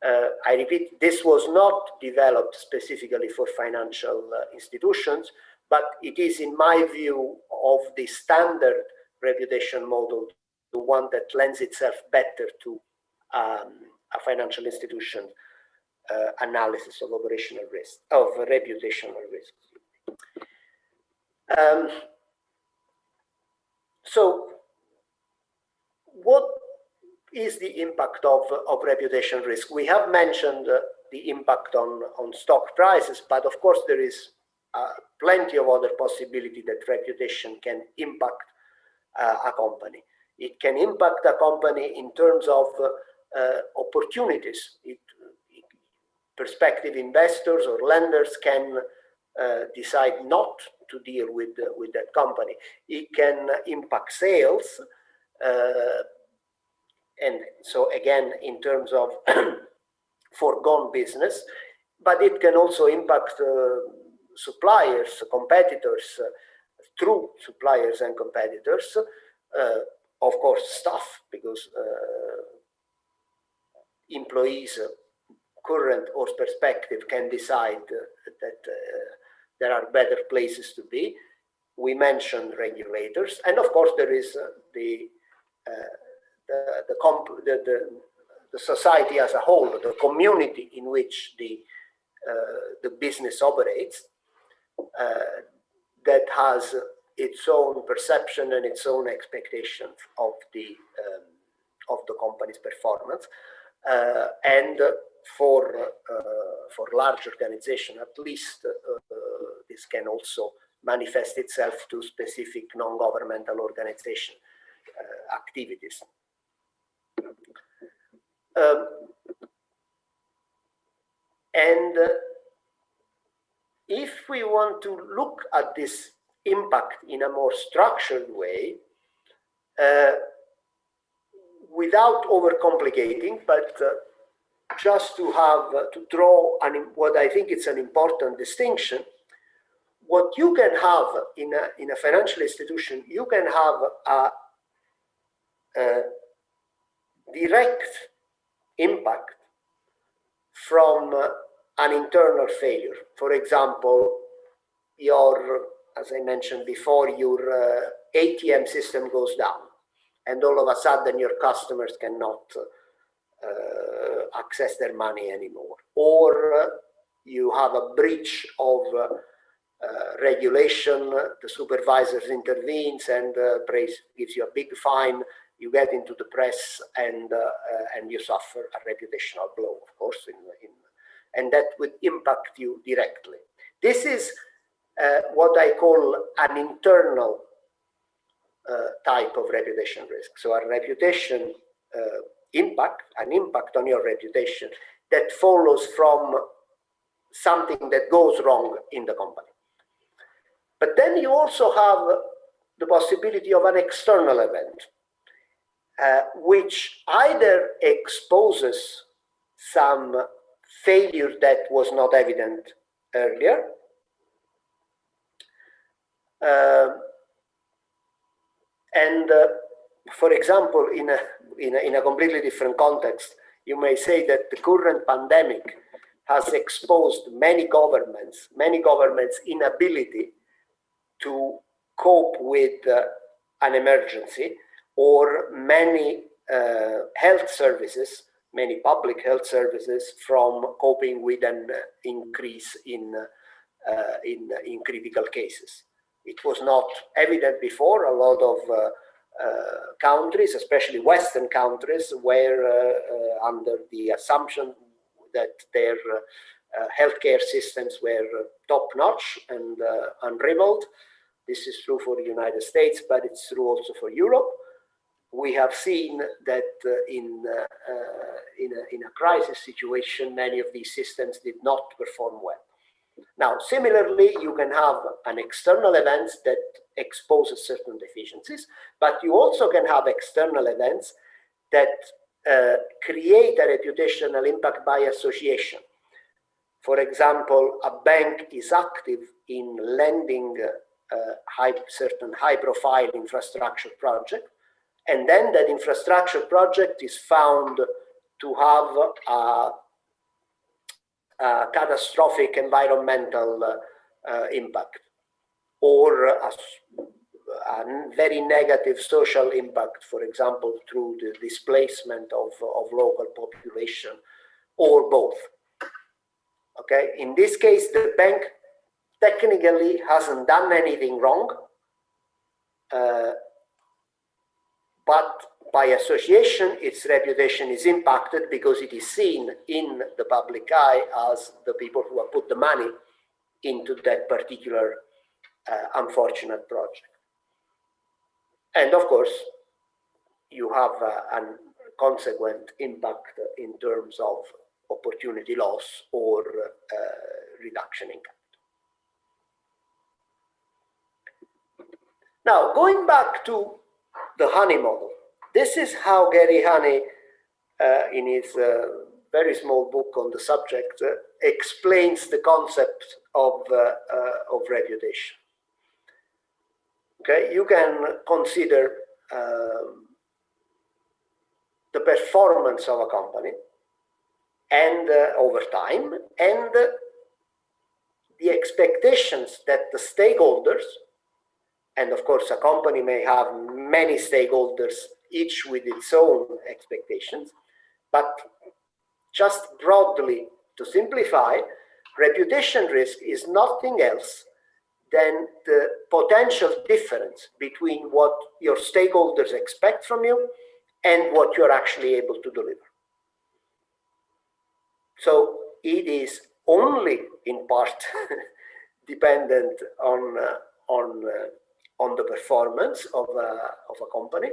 I repeat, this was not developed specifically for financial institutions, but it is, in my view, of the standard reputation model, the one that lends itself better to a financial institution analysis of operational risk, of reputational risk. So what is the impact of reputation risk? We have mentioned the impact on stock prices, but of course there is plenty of other possibility that reputation can impact a company. It can impact a company in terms of opportunities. Prospective investors or lenders can decide not to deal with that company. It can impact sales, and so again, in terms of foregone business, but it can also impact suppliers, competitors, through suppliers and competitors, of course, staff, because employees, current or prospective, can decide that there are better places to be. We mentioned regulators, and of course there is the society as a whole, the community in which the business operates, that has its own perception and its own expectations of the company's performance, and for large organization, at least, this can also manifest itself to specific non-governmental organization. activities. And if we want to look at this impact in a more structured way, without overcomplicating, but just to draw what I think is an important distinction, what you can have in a financial institution, you can have a direct impact from an internal failure. For example, as I mentioned before, your ATM system goes down, and all of a sudden your customers cannot access their money anymore. Or you have a breach of regulation, the supervisors intervenes and gives you a big fine, you get into the press, and you suffer a reputational blow, of course, and that would impact you directly. This is what I call an internal type of reputation risk. So a reputation impact, an impact on your reputation that follows from something that goes wrong in the company. But then you also have the possibility of an external event, which either exposes some failure that was not evident earlier, for example, in a completely different context, you may say that the current pandemic has exposed many governments' inability to cope with an emergency, or many health services, many public health services, from coping with an increase in critical cases. It was not evident before. A lot of countries, especially Western countries, were under the assumption that their healthcare systems were top-notch and unrivaled. This is true for the United States, but it's true also for Europe. We have seen that in a crisis situation, many of these systems did not perform well. Now, similarly, you can have an external event that exposes certain deficiencies, but you also can have external events that create a reputational impact by association. For example, a bank is active in lending certain high-profile infrastructure project, and then that infrastructure project is found to have a catastrophic environmental impact, or a very negative social impact, for example, through the displacement of local population, or both. Okay, in this case, the bank technically hasn't done anything wrong, but by association, its reputation is impacted because it is seen in the public eye as the people who have put the money into that particular unfortunate project. And of course, you have a consequent impact in terms of opportunity loss or reduction in capital. Now, going back to the Honey model, this is how Gary Honey, in his very small book on the subject, explains the concept of reputation. Okay, you can consider the performance of a company and over time, and the expectations that the stakeholders, and of course a company may have many stakeholders, each with its own expectations, but just broadly to simplify, reputation risk is nothing else than the potential difference between what your stakeholders expect from you and what you're actually able to deliver. So it is only in part dependent on the performance of a company,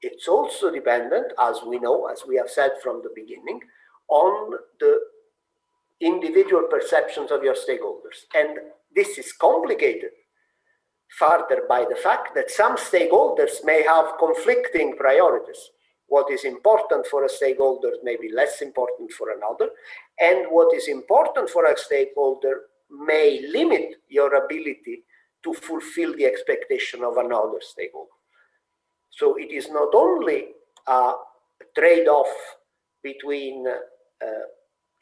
it's also dependent, as we know, as we have said from the beginning, on the individual perceptions of your stakeholders. And this is complicated further by the fact that some stakeholders may have conflicting priorities. What is important for a stakeholder may be less important for another, and what is important for a stakeholder may limit your ability to fulfill the expectation of another stakeholder. So it is not only a trade-off between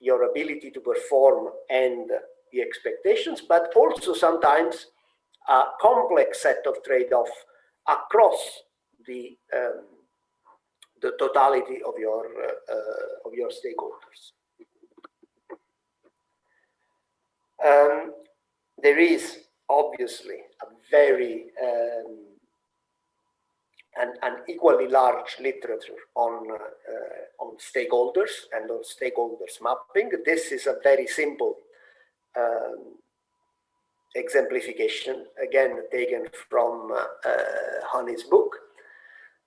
your ability to perform and the expectations, but also sometimes a complex set of trade-off across the totality of your stakeholders. There is obviously a very an equally large literature on stakeholders and on stakeholders mapping. This is a very simple exemplification, again taken from Honey's book.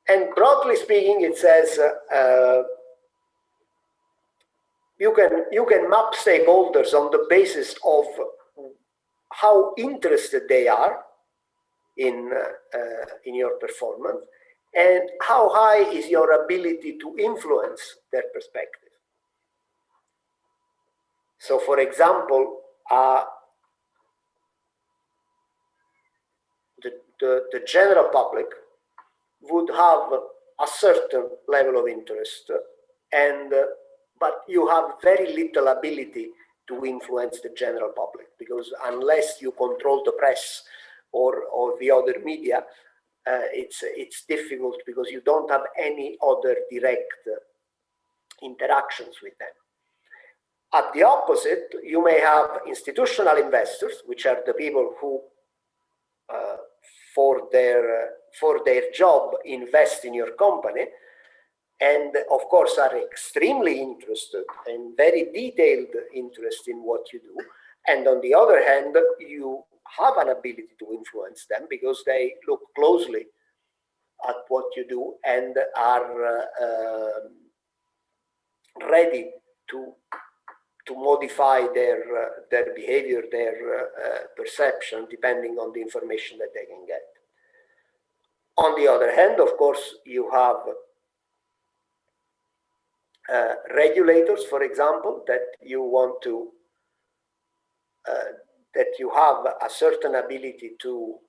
And broadly speaking, it says you can map stakeholders on the basis of how interested they are in your performance, and how high is your ability to influence their perspective. So, for example, the general public would have a certain level of interest, and but you have very little ability to influence the general public, because unless you control the press or the other media, it's difficult, because you don't have any other direct interactions with them. At the opposite, you may have institutional investors, which are the people who for their job invest in your company, and of course are extremely interested and very detailed interest in what you do. And on the other hand, you have an ability to influence them, because they look closely at what you do and are ready to modify their behavior, their perception, depending on the information that they can get. On the other hand, of course, you have regulators, for example, that you want to that you have a certain ability to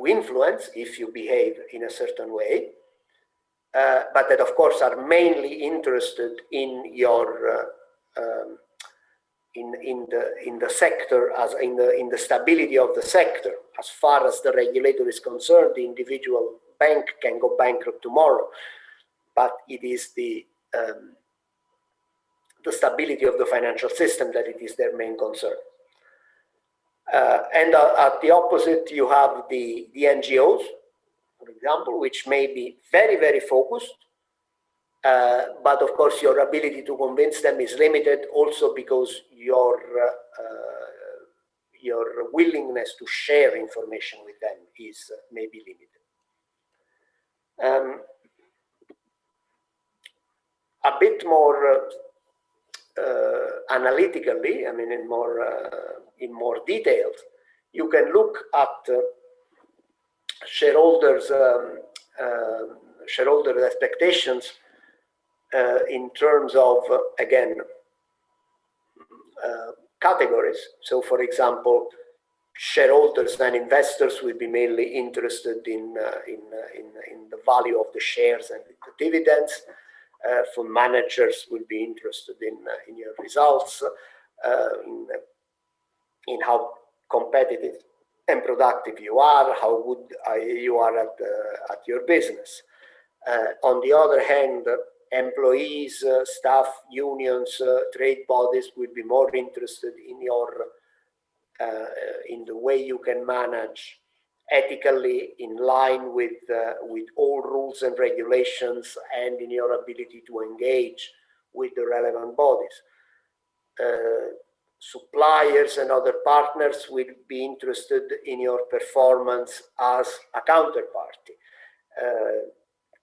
influence if you behave in a certain way, but that of course are mainly interested in your in the sector, as in the stability of the sector. As far as the regulator is concerned, the individual bank can go bankrupt tomorrow, but it is the stability of the financial system that it is their main concern. And at the opposite, you have the NGOs, for example, which may be very, very focused, but of course your ability to convince them is limited, also because your willingness to share information with them is maybe limited. A bit more analytically, I mean, in more details, you can look at shareholders' expectations in terms of, again, categories. So, for example, shareholders and investors will be mainly interested in the value of the shares and the dividends. Fund managers will be interested in your results, in how competitive and productive you are, how good you are at your business. On the other hand, employees, staff, unions, trade bodies will be more interested in in the way you can manage ethically, in line with all rules and regulations, and in your ability to engage with the relevant bodies. Suppliers and other partners will be interested in your performance as a counterparty.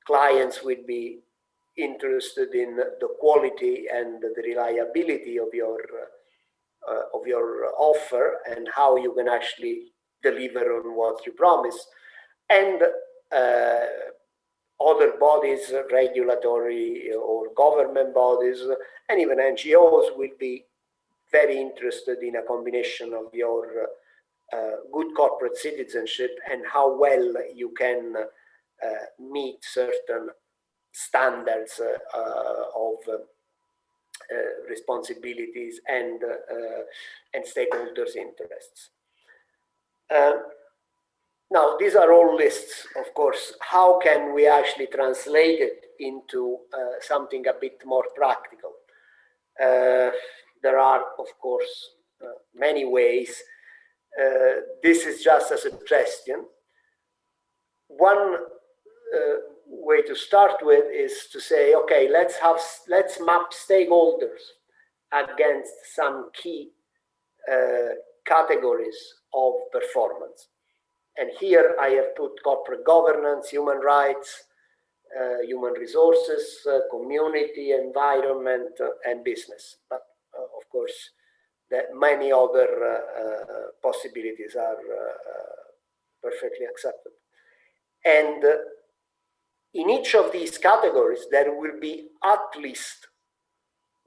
clients will be interested in the quality and the reliability of your offer and how you can actually deliver on what you promise. And other bodies, regulatory or government bodies, and even NGOs will be very interested in a combination of your good corporate citizenship and how well you can meet certain standards of responsibilities and stakeholders' interests. Now, these are all lists, of course. How can we actually translate it into something a bit more practical? There are, of course, many ways. This is just a suggestion. One way to start with is to say, okay, let's map stakeholders against some key categories of performance. And here I have put corporate governance, human rights, human resources, community, environment, and business. But of course, many other possibilities are perfectly acceptable. And in each of these categories, there will be at least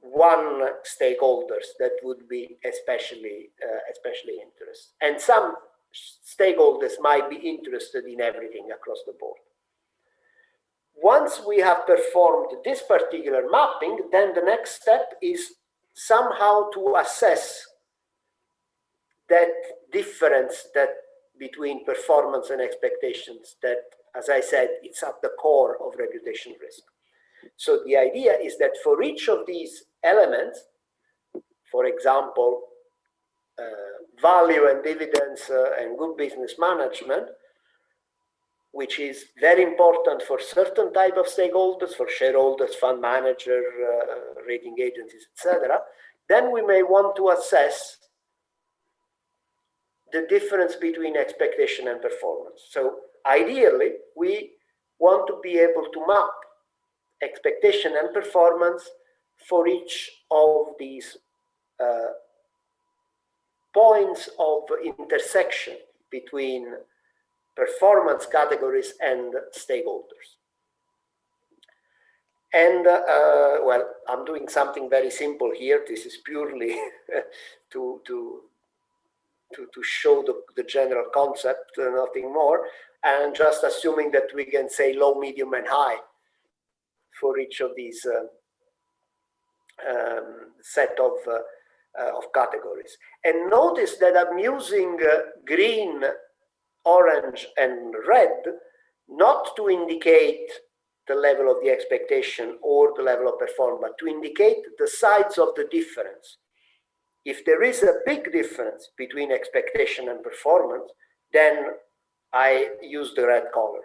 one stakeholders that would be especially interested. And some stakeholders might be interested in everything across the board. Once we have performed this particular mapping, then the next step is somehow to assess that difference between performance and expectations that, as I said, it's at the core of reputation risk. So the idea is that for each of these elements, for example, value and dividends and good business management, which is very important for certain type of stakeholders, for shareholders, fund manager, rating agencies, etc., then we may want to assess the difference between expectation and performance. So ideally, we want to be able to map expectation and performance for each of these points of intersection between performance categories and stakeholders. And well, I'm doing something very simple here. This is purely to show the general concept, nothing more, and just assuming that we can say low, medium, and high for each of these set of categories. And notice that I'm using green, orange, and red not to indicate the level of the expectation or the level of performance, but to indicate the sides of the difference. If there is a big difference between expectation and performance, then I use the red color.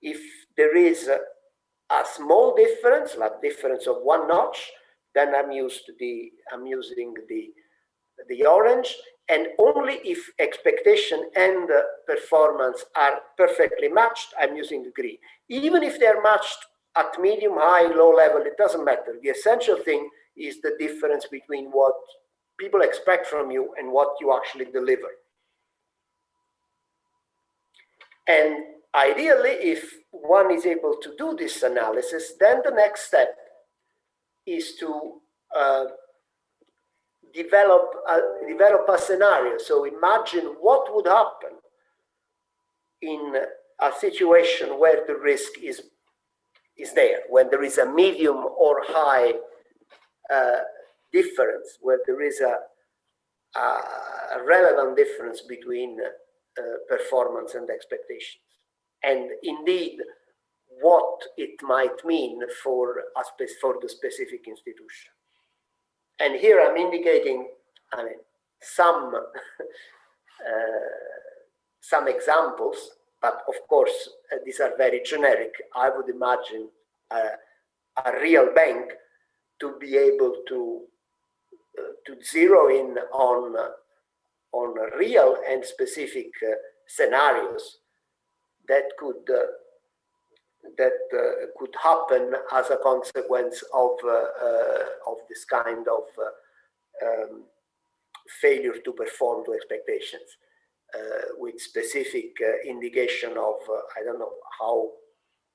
If there is a small difference, like difference of one notch, then I'm using the orange. And only if expectation and performance are perfectly matched, I'm using the green. Even if they're matched at medium, high, low level, it doesn't matter. The essential thing is the difference between what people expect from you and what you actually deliver. And ideally, if one is able to do this analysis, then the next step is to develop a scenario. So imagine what would happen in a situation where the risk is there, when there is a medium or high difference, where there is a relevant difference between performance and expectations, and indeed what it might mean for the specific institution. And here I'm indicating, I mean, some examples, but of course these are very generic. I would imagine a real bank to be able to zero in on real and specific scenarios that could could happen as a consequence of this kind of failure to perform to expectations, with specific indication of I don't know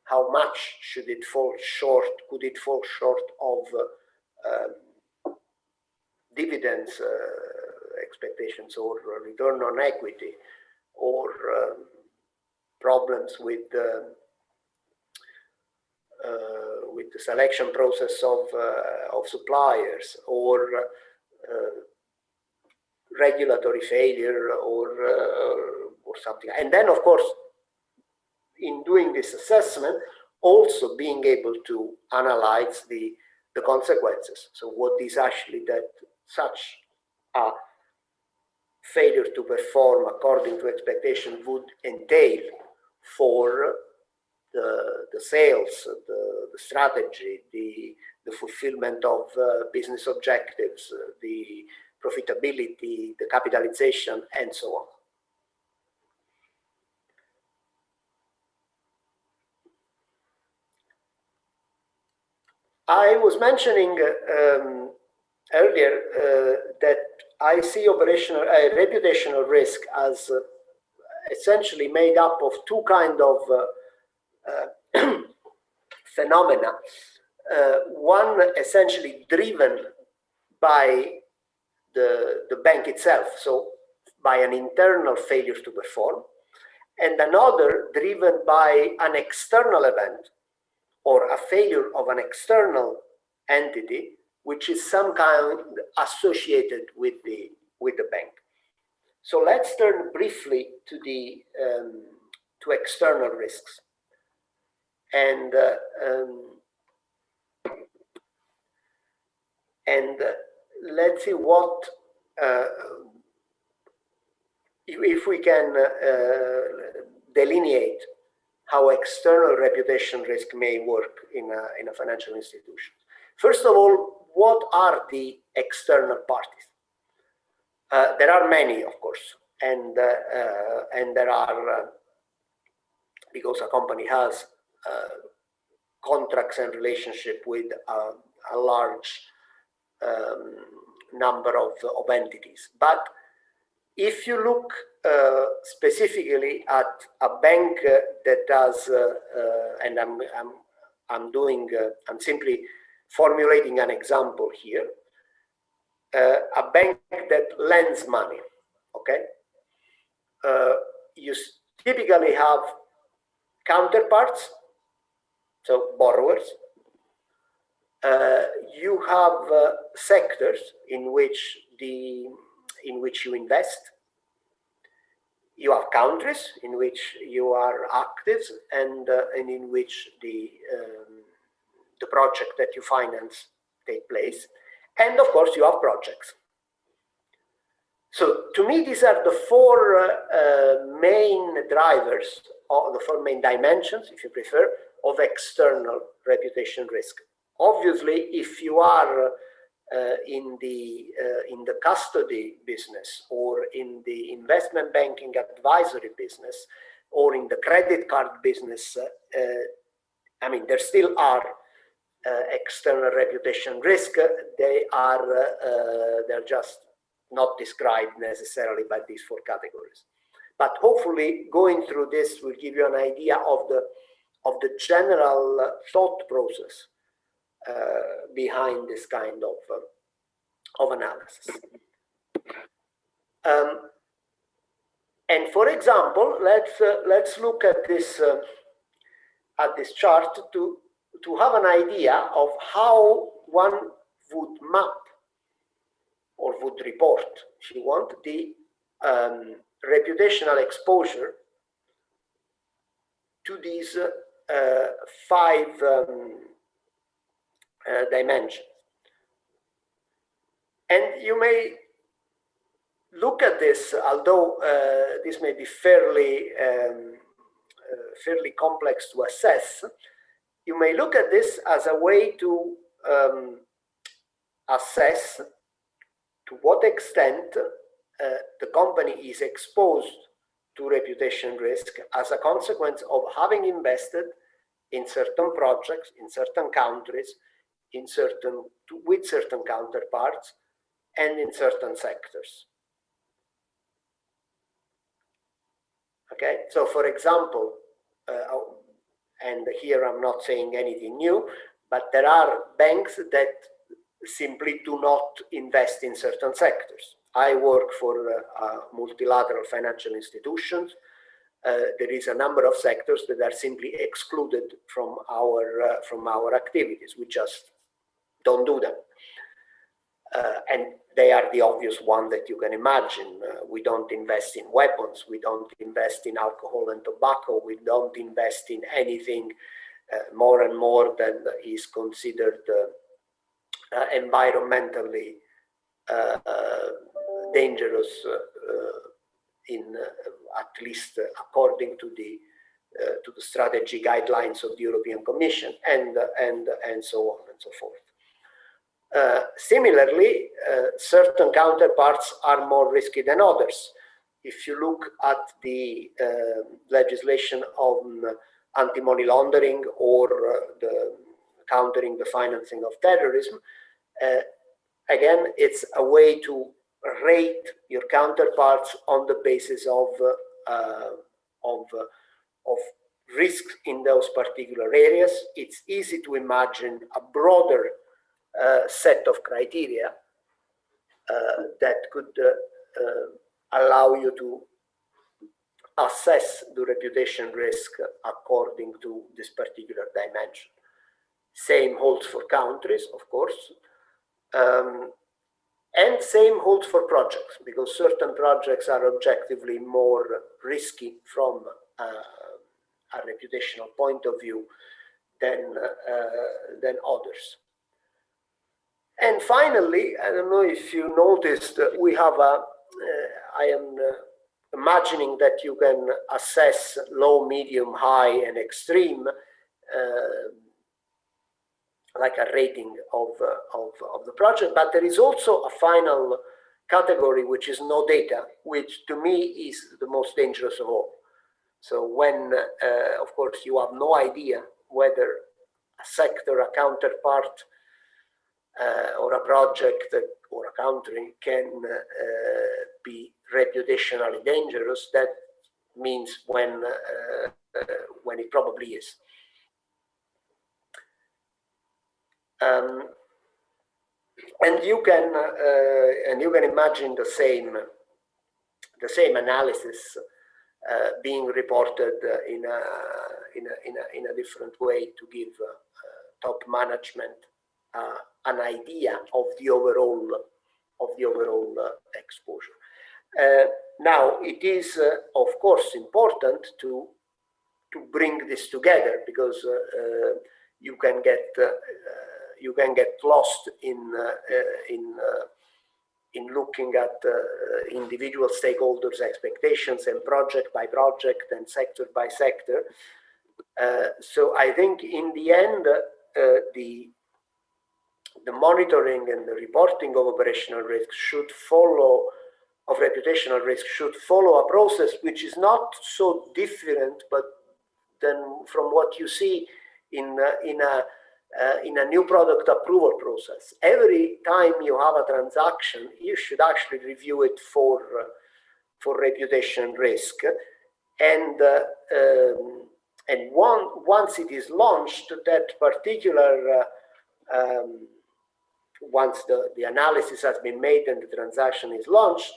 how much should it fall short, could it fall short of dividends expectations, or return on equity, or problems with the selection process of suppliers, or regulatory failure, or something. And then, of course, in doing this assessment, also being able to analyze the consequences. So what is actually that such a failure to perform according to expectation would entail for the sales, the strategy, the fulfillment of business objectives, the profitability, the capitalization, and so on. I was mentioning earlier that I see reputational risk as essentially made up of two kinds of phenomena. One essentially driven by the bank itself, so by an internal failure to perform, and another driven by an external event or a failure of an external entity, which is some kind associated with the bank. So let's turn briefly to the to external risks, and let's see what if we can delineate how external reputation risk may work in a financial institution. First of all, what are the external parties? There are many, of course, and there are because a company has contracts and relationship with a large number of entities. But if you look specifically at a bank that does, and I'm simply formulating an example here, a bank that lends money, okay? You typically have counterparts, so borrowers. You have sectors in which you invest. You have countries in which you are active, and in which the project that you finance take place. And of course, you have projects. So to me, these are the four main drivers, or the four main dimensions, if you prefer, of external reputation risk. Obviously, if you are in the custody business, or in the investment banking advisory business, or in the credit card business, I mean, there still are external reputation risk. They're just not described necessarily by these four categories. But hopefully, going through this will give you an idea of the general thought process behind this kind of analysis. And for example, let's look at this chart to have an idea of how one would map or would report, if you want, the reputational exposure to these five dimensions. And you may look at this, although this may be fairly complex to assess, you may look at this as a way to assess to what extent the company is exposed to reputation risk as a consequence of having invested in certain projects, in certain countries, with certain counterparts, and in certain sectors. Okay, so for example, and here I'm not saying anything new, but there are banks that simply do not invest in certain sectors. I work for multilateral financial institutions. There is a number of sectors that are simply excluded from our activities. We just don't do them. And they are the obvious one that you can imagine. We don't invest in weapons. We don't invest in alcohol and tobacco. We don't invest in anything more and more than is considered environmentally dangerous, at least according to the strategy guidelines of the European Commission, and so on and so forth. Similarly, certain counterparts are more risky than others. If you look at the legislation on anti-money laundering or the countering the financing of terrorism, again, it's a way to rate your counterparts on the basis of risks in those particular areas. It's easy to imagine a broader set of criteria that could allow you to assess the reputation risk according to this particular dimension. Same holds for countries, of course, and same holds for projects, because certain projects are objectively more risky from a reputational point of view than others. And finally, I don't know if you noticed, we have I am imagining that you can assess low, medium, high, and extreme, like a rating of the project, but there is also a final category, which is no data, which to me is the most dangerous of all. So when, of course, you have no idea whether a sector, a counterpart, or a project or a country can be reputationally dangerous, that means when it probably is. And you can imagine the same analysis being reported in a different way to give top management an idea of the overall exposure. Now, it is of course important to bring this together, because you can get lost in looking at individual stakeholders' expectations, and project by project and sector by sector. So I think in the end, the monitoring and the reporting of operational risk should follow, of reputational risk should follow a process which is not so different, but then from what you see in a new product approval process. Every time you have a transaction, you should actually review it for reputation risk, and once it is launched, that particular once the analysis has been made and the transaction is launched,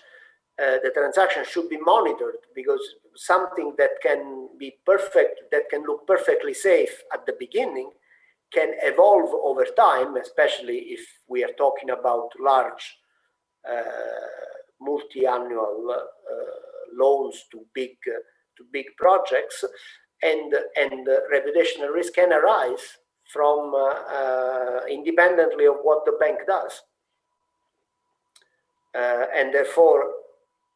the transaction should be monitored, because something that can be perfect, that can look perfectly safe at the beginning, can evolve over time, especially if we are talking about large multi-annual loans to big projects, and reputational risk can arise from independently of what the bank does, and therefore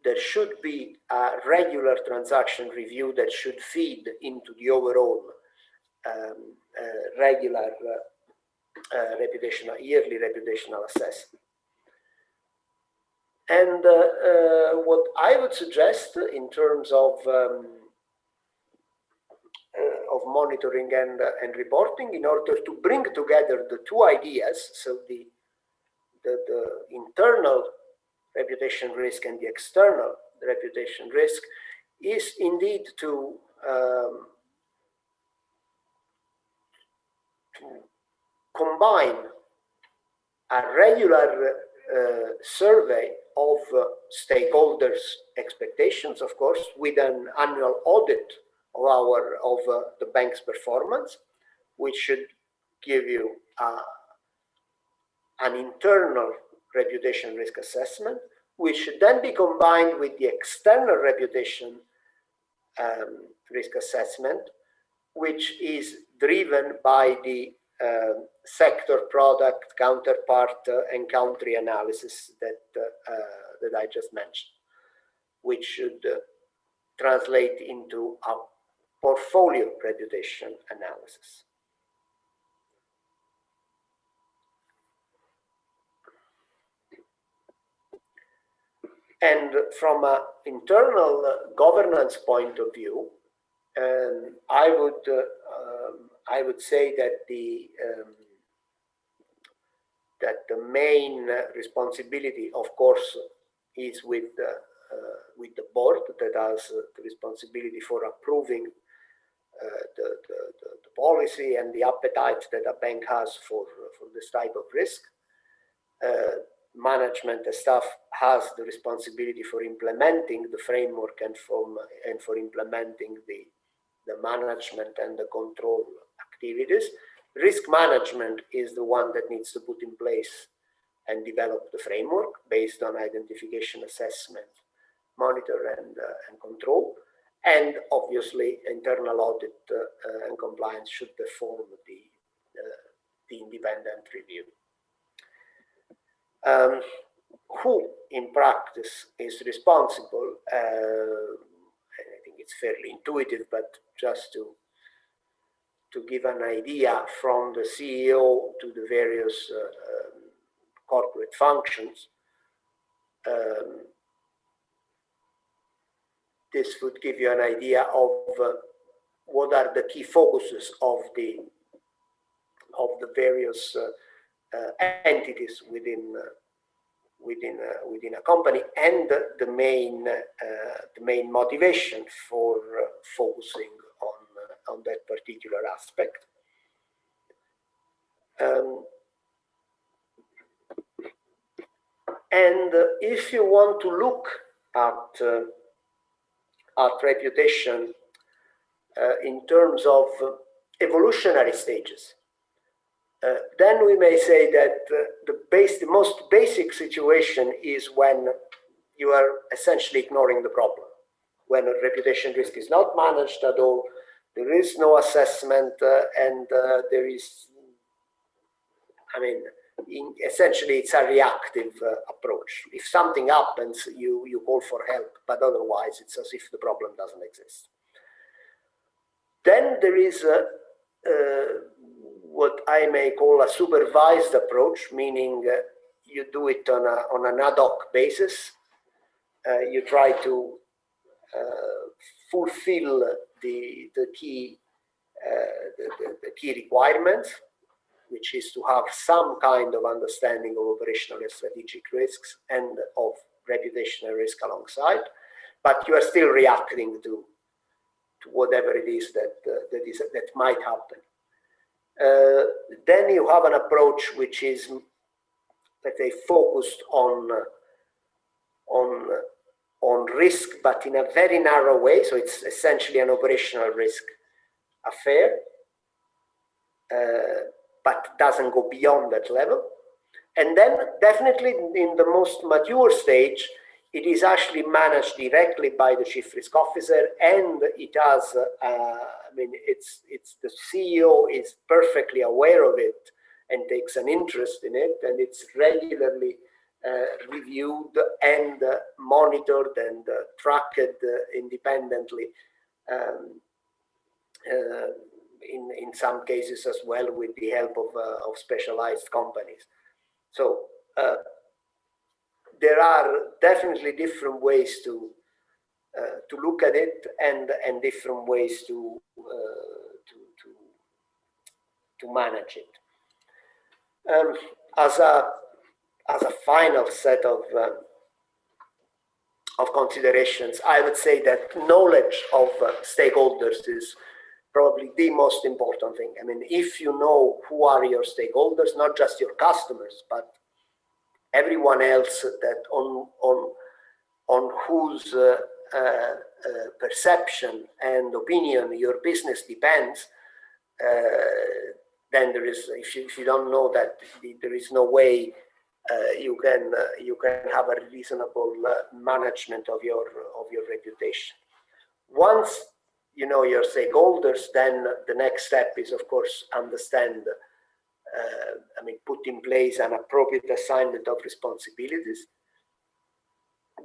there should be a regular transaction review that should feed into the overall regular yearly reputational assessment. And what I would suggest in terms of of monitoring and reporting in order to bring together the two ideas, so the internal reputation risk and the external reputation risk, is indeed to combine a regular survey of stakeholders' expectations, of course, with an annual audit of the bank's performance, which should give you an internal reputation risk assessment, which should then be combined with the external reputation risk assessment, which is driven by the sector, product, counterpart, and country analysis that I just mentioned, which should translate into a portfolio reputation analysis. And from an internal governance point of view, I would say that the main responsibility, of course, is with the board that has the responsibility for approving the policy and the appetite that a bank has for this type of risk. Management and staff has the responsibility for implementing the framework and for implementing the management and the control activities. Risk management is the one that needs to put in place and develop the framework based on identification, assessment, monitor, and control. And obviously, internal audit and compliance should perform the independent review. Who in practice is responsible? I think it's fairly intuitive, but just to give an idea, from the CEO to the various corporate functions, this would give you an idea of what are the key focuses of the various entities within a company, and the main motivation for focusing on that particular aspect. And if you want to look at reputation in terms of evolutionary stages, then we may say that the most basic situation is when you are essentially ignoring the problem. When a reputation risk is not managed at all, there is no assessment, and there is, essentially it's a reactive approach. If something happens, you call for help, but otherwise it's as if the problem doesn't exist. Then there is what I may call a supervised approach, meaning you do it on an ad hoc basis. You try to fulfill the key requirements, which is to have some kind of understanding of operational and strategic risks and of reputational risk alongside, but you are still reacting to whatever it is that might happen. Then you have an approach which is, let's say, focused on risk, but in a very narrow way. So it's essentially an operational risk affair, but doesn't go beyond that level. And then definitely in the most mature stage, it is actually managed directly by the chief risk officer, and it has, it's the CEO is perfectly aware of it and takes an interest in it, and it's regularly reviewed and monitored and tracked independently, in some cases as well with the help of specialized companies. So there are definitely different ways to look at it and different ways to manage it. As a final set of considerations, I would say that knowledge of stakeholders is probably the most important thing. I mean, if you know who are your stakeholders, not just your customers, but everyone else that on whose perception and opinion your business depends, then there is, if you don't know that, there is no way you can have a reasonable management of your reputation. Once you know your stakeholders, then the next step is, of course, understand. I mean, put in place an appropriate assignment of responsibilities.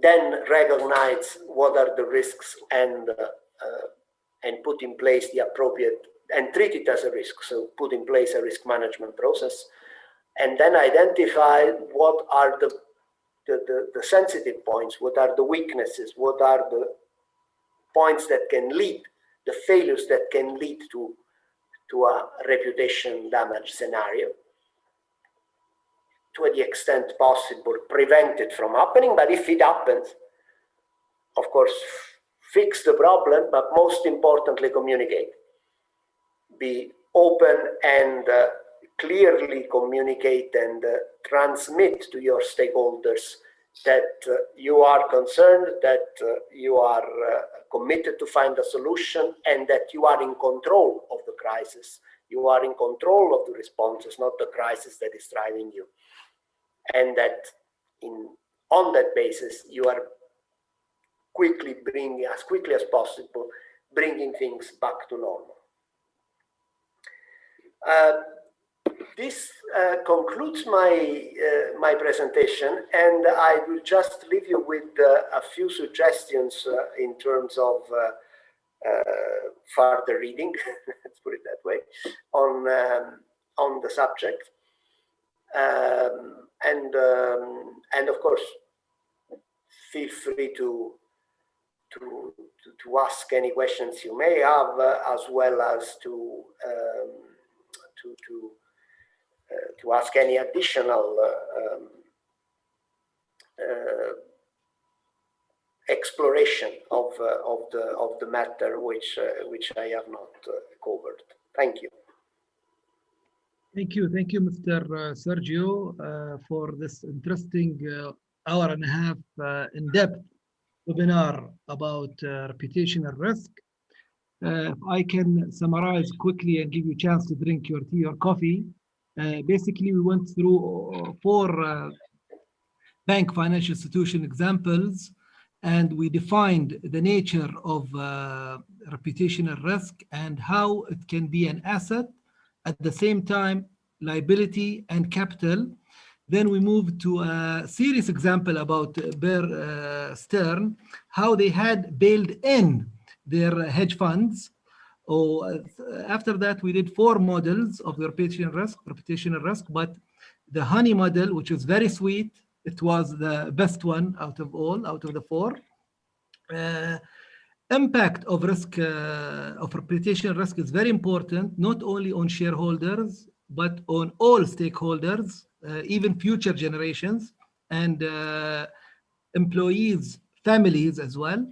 Then recognize what are the risks and put in place the appropriate, and treat it as a risk. So put in place a risk management process, and then identify what are the sensitive points, what are the weaknesses, what are the points that can lead, the failures that can lead to a reputation damage scenario. To the extent possible, prevent it from happening. But if it happens, of course, fix the problem, but most importantly, communicate. Be open and clearly communicate and transmit to your stakeholders that you are concerned, that you are committed to find a solution, and that you are in control of the crisis. You are in control of the responses, not the crisis that is driving you. And that on that basis, you are quickly bringing, as quickly as possible, bringing things back to normal. This concludes my presentation, and I will just leave you with a few suggestions in terms of further reading, let's put it that way, on the subject. And of course, feel free to ask any questions you may have, as well as to ask any additional exploration of the matter which I have not covered. Thank you. Thank you, Mr. Sergio, for this interesting hour and a half in-depth webinar about reputational risk. If I can summarize quickly and give you a chance to drink your tea or coffee. Basically, we went through 4 bank financial institution examples, and we defined the nature of reputational risk and how it can be an asset, at the same time, liability and capital. Then we moved to a serious example about Bear Stearns, how they had bailed in their hedge funds. After that, we did 4 models of the reputational risk, but the honey model, which is very sweet, it was the best one out of the 4. Impact of risk, of reputational risk is very important, not only on shareholders, but on all stakeholders, even future generations, and employees, families as well.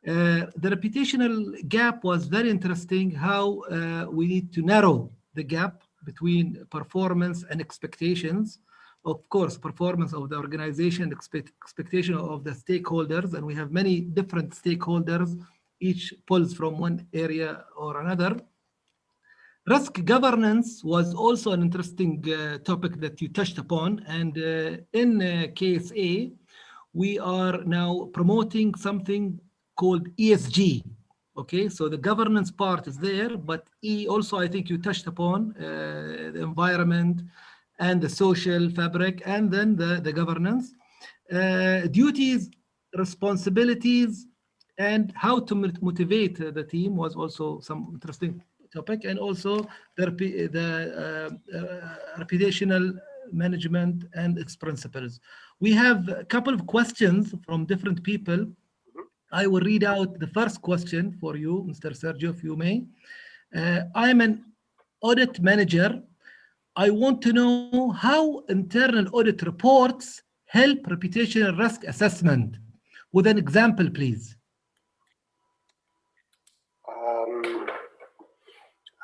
The reputational gap was very interesting, how we need to narrow the gap between performance and expectations. Of course, performance of the organization, expectation of the stakeholders, and we have many different stakeholders, each pulls from one area or another. Risk governance was also an interesting topic that you touched upon, and in KSA, we are now promoting something called ESG. Okay, so the governance part is there, but also I think you touched upon the environment and the social fabric, and then the governance, duties, responsibilities, and how to motivate the team was also some interesting topic, and also the reputational management and its principles. We have a couple of questions from different people. I will read out the first question for you, Mr. Sergio, if you may. I'm an audit manager. I want to know how internal audit reports help reputational risk assessment. With an example, please.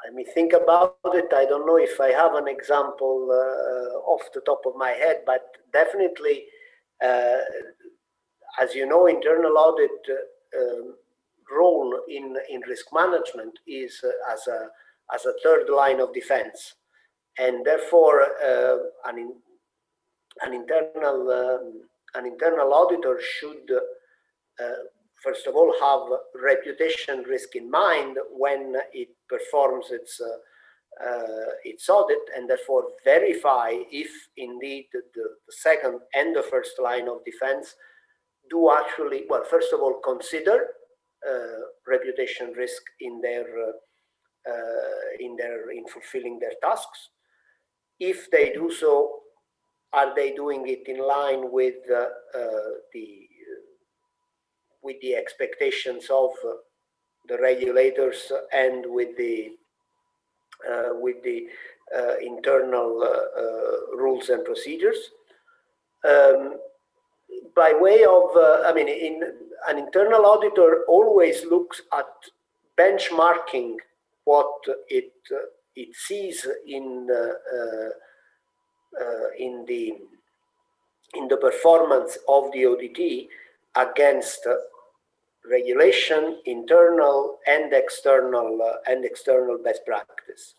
Let me think about it. I don't know if I have an example off the top of my head, but definitely, as you know, internal audit role in risk management is as a third line of defense, and therefore an internal auditor should first of all have reputation risk in mind when it performs its audit, and therefore verify if indeed the second and the first line of defense do actually, well, first of all, consider reputation risk in fulfilling their tasks. If they do so, are they doing it in line with the expectations of the regulators and with the internal rules and procedures? By way of, an internal auditor always looks at benchmarking what it sees in the performance of the ODT against regulation, internal and external best practice.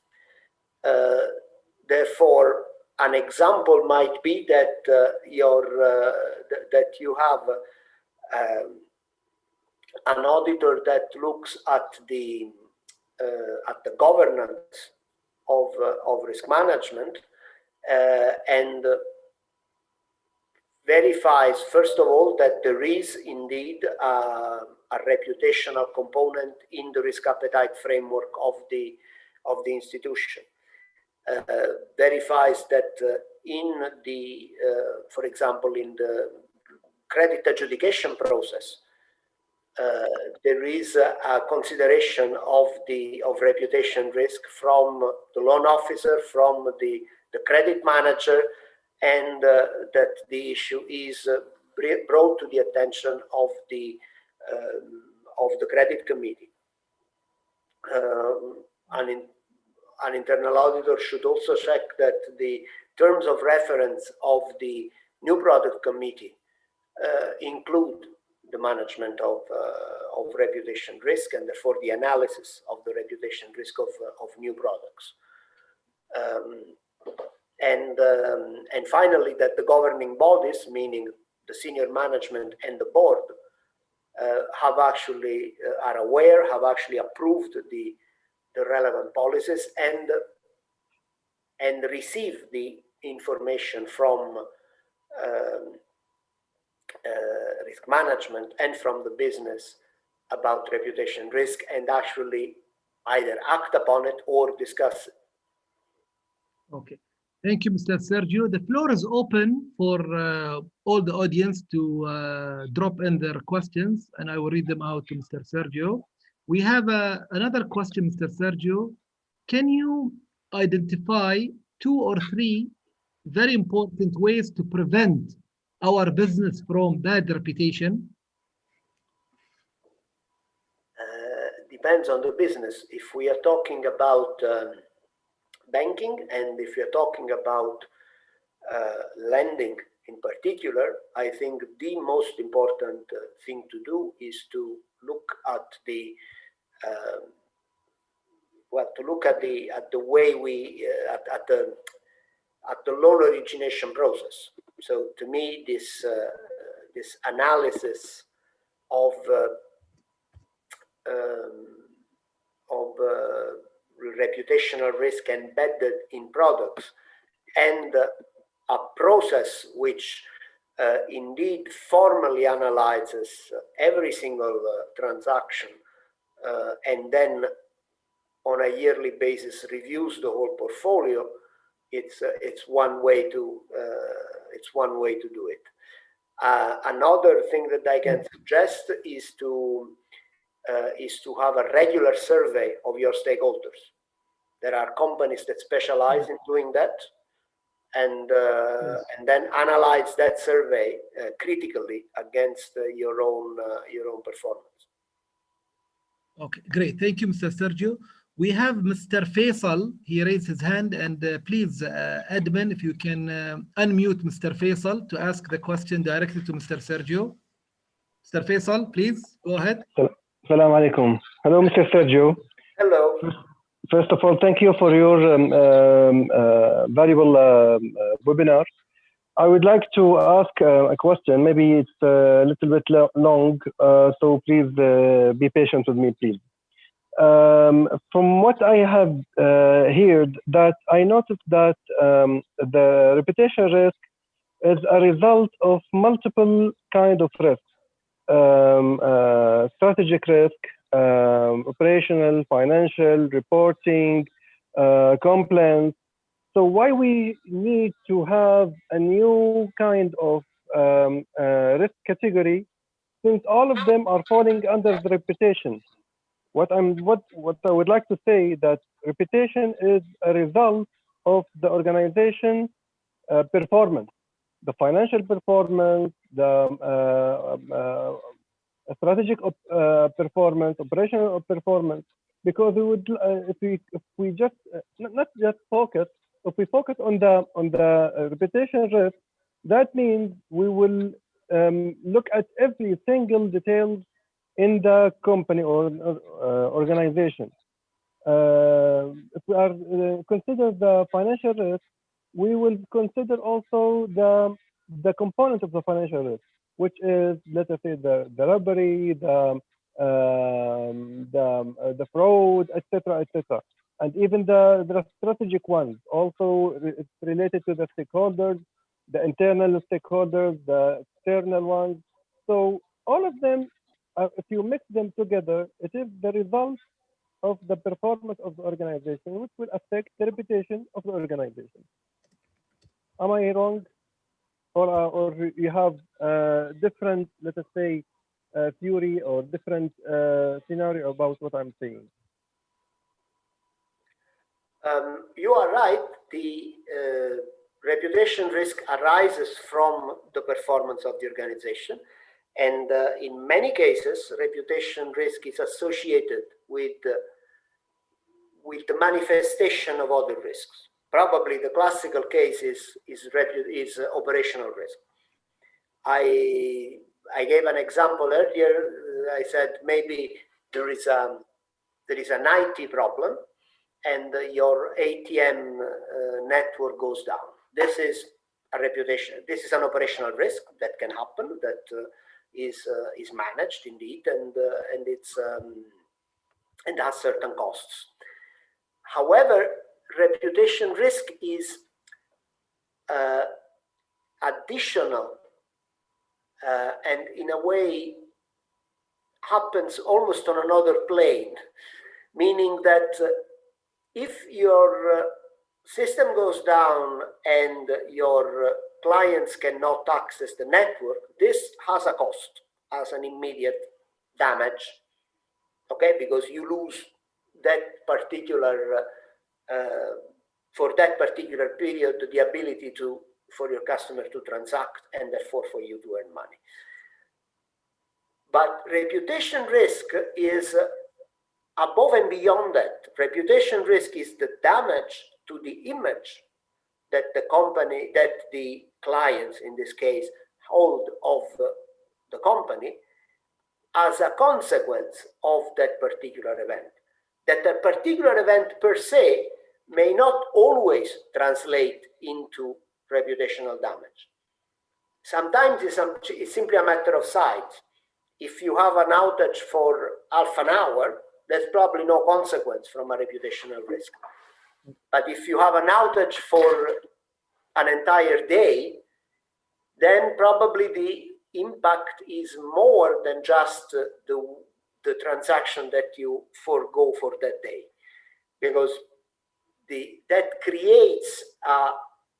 Therefore, an example might be that that you have an auditor that looks at the governance of risk management and verifies, first of all, that there is indeed a reputational component in the risk appetite framework of the institution. Verifies that in the, for example, in the credit adjudication process, there is a consideration of reputation risk from the loan officer, from the credit manager, and that the issue is brought to the attention of the credit committee. An internal auditor should also check that the terms of reference of the new product committee include the management of reputation risk, and therefore the analysis of the reputation risk of new products. And finally, that the governing bodies, meaning the senior management and the board, are aware, have actually approved the relevant policies and receive the information from risk management and from the business about reputation risk, and actually either act upon it or discuss it. Okay. Thank you, Mr. Sergio. The floor is open for all the audience to drop in their questions, and I will read them out to Mr. Sergio. We have another question, Mr. Sergio. Can you identify 2 or 3 very important ways to prevent our business from bad reputation? Depends on the business. If we are talking about banking, and if you're talking about lending in particular, I think the most important thing to do is to look at the way we at the loan origination process. So to me, this analysis of reputational risk embedded in products, and a process which indeed formally analyzes every single transaction and then on a yearly basis reviews the whole portfolio. It's one way to do it. Another thing that I can suggest is to have a regular survey of your stakeholders. There are companies that specialize in doing that, and then analyze that survey critically against your own performance. Okay, great. Thank you, Mr. Sergio. We have Mr. Faisal. He raised his hand, and please, admin, if you can unmute Mr. Faisal to ask the question directly to Mr. Sergio. Mr. Faisal, please go ahead. Assalamu alaikum. Hello, Mr. Sergio. Hello. First of all, thank you for your valuable webinar. I would like to ask a question. Maybe it's a little bit long, so please be patient with me, please. From what I have heard, that I noticed that the reputation risk is a result of multiple kind of risks. Strategic risk, operational, financial, reporting, compliance. So why we need to have a new kind of risk category, since all of them are falling under the reputation? What I would like to say, that reputation is a result of the organization performance, the financial performance, the strategic performance, operational performance. Because we would, if we just not just focus, if we focus on the reputation risk, that means we will look at every single detail in the company or organization. If we are consider the financial risk, we will consider also the component of the financial risk, which is, let us say, the robbery, the fraud, etc., etc., and even the strategic ones. Also, it's related to the stakeholders, the internal stakeholders, the external ones. So all of them, if you mix them together, it is the result of the performance of the organization, which will affect the reputation of the organization. Am I wrong? Or you have different, let us say, theory or different scenario about what I'm saying? You are right. The reputation risk arises from the performance of the organization. And in many cases, reputation risk is associated with the manifestation of other risks. Probably the classical case is operational risk. I gave an example earlier. I said maybe there is an IT problem, and your ATM network goes down. This is a reputation. This is an operational risk that can happen. That is managed indeed, and it's and has certain costs. However, reputation risk is additional and in a way happens almost on another plane, meaning that if your system goes down and your clients cannot access the network, this has a cost, as an immediate damage, okay, because you lose that particular for that particular period the ability for your customer to transact, and therefore for you to earn money. But reputation risk is above and beyond that. Reputation risk is the damage to the image that the company, that the clients in this case hold of the company as a consequence of that particular event. That a particular event per se may not always translate into reputational damage. Sometimes it's simply a matter of size. If you have an outage for half an hour, there's probably no consequence from a reputational risk. But if you have an outage for an entire day, then probably the impact is more than just the transaction that you forego for that day, because that creates a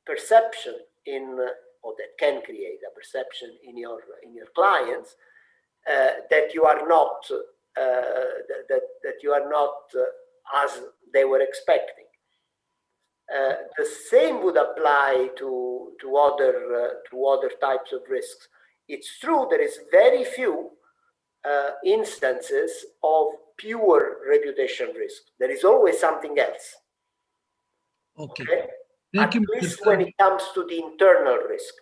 perception in or that can create a perception in your clients that you are not as they were expecting. The same would apply to other types of risks. It's true there is very few instances of pure reputation risk. There is always something else. Okay. Thank you, at least when it comes to the internal risk.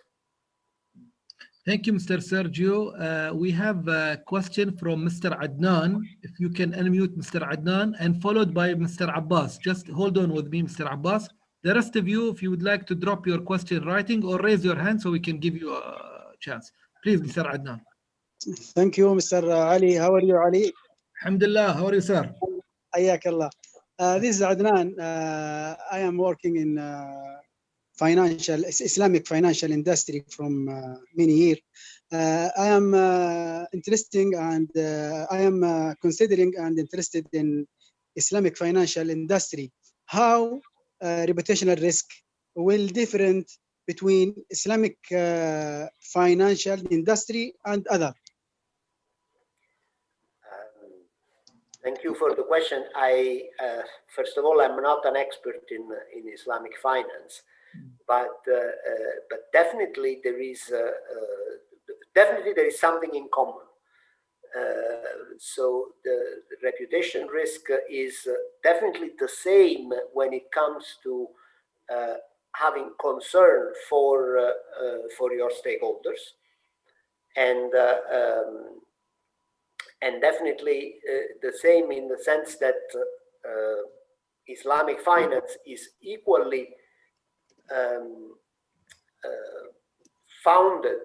Thank you, Mr. Sergio. We have a question from Mr. Adnan. If you can unmute Mr. Adnan, and followed by Mr. Abbas. Just hold on with me, Mr. Abbas. The rest of you, if you would like to drop your question in writing or raise your hand so we can give you a chance. Please, Mr. Adnan. Thank you, Mr. Ali. How are you, Ali? Alhamdulillah. How are you, sir? Hayyak Allah. This is Adnan. I am working in Islamic financial industry from many years. I am interesting and I am considering and interested in Islamic financial industry. How reputational risk will different between Islamic financial industry and other? Thank you for the question. First of all, I'm not an expert in Islamic finance, but definitely there is something in common. So the reputation risk is definitely the same when it comes to having concern for your stakeholders, and definitely the same in the sense that Islamic finance is equally founded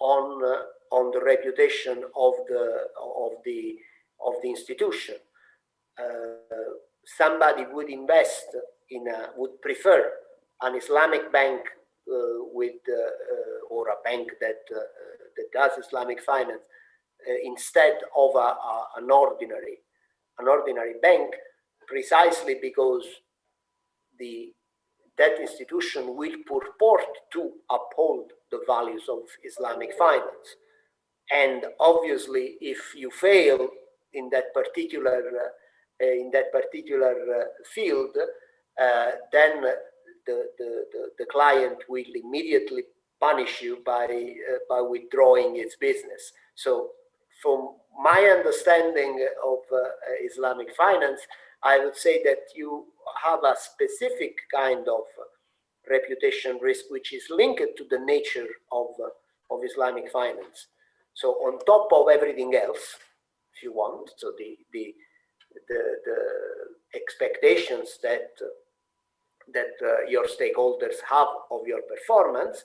on the reputation of the institution. Somebody would invest would prefer an Islamic bank or a bank that does Islamic finance instead of an ordinary bank, precisely because that institution will purport to uphold the values of Islamic finance. And obviously, if you fail in that particular field, then the client will immediately punish you by withdrawing its business. So, from my understanding of Islamic finance, I would say that you have a specific kind of reputation risk, which is linked to the nature of Islamic finance. So on top of everything else, if you want, so the expectations that your stakeholders have of your performance,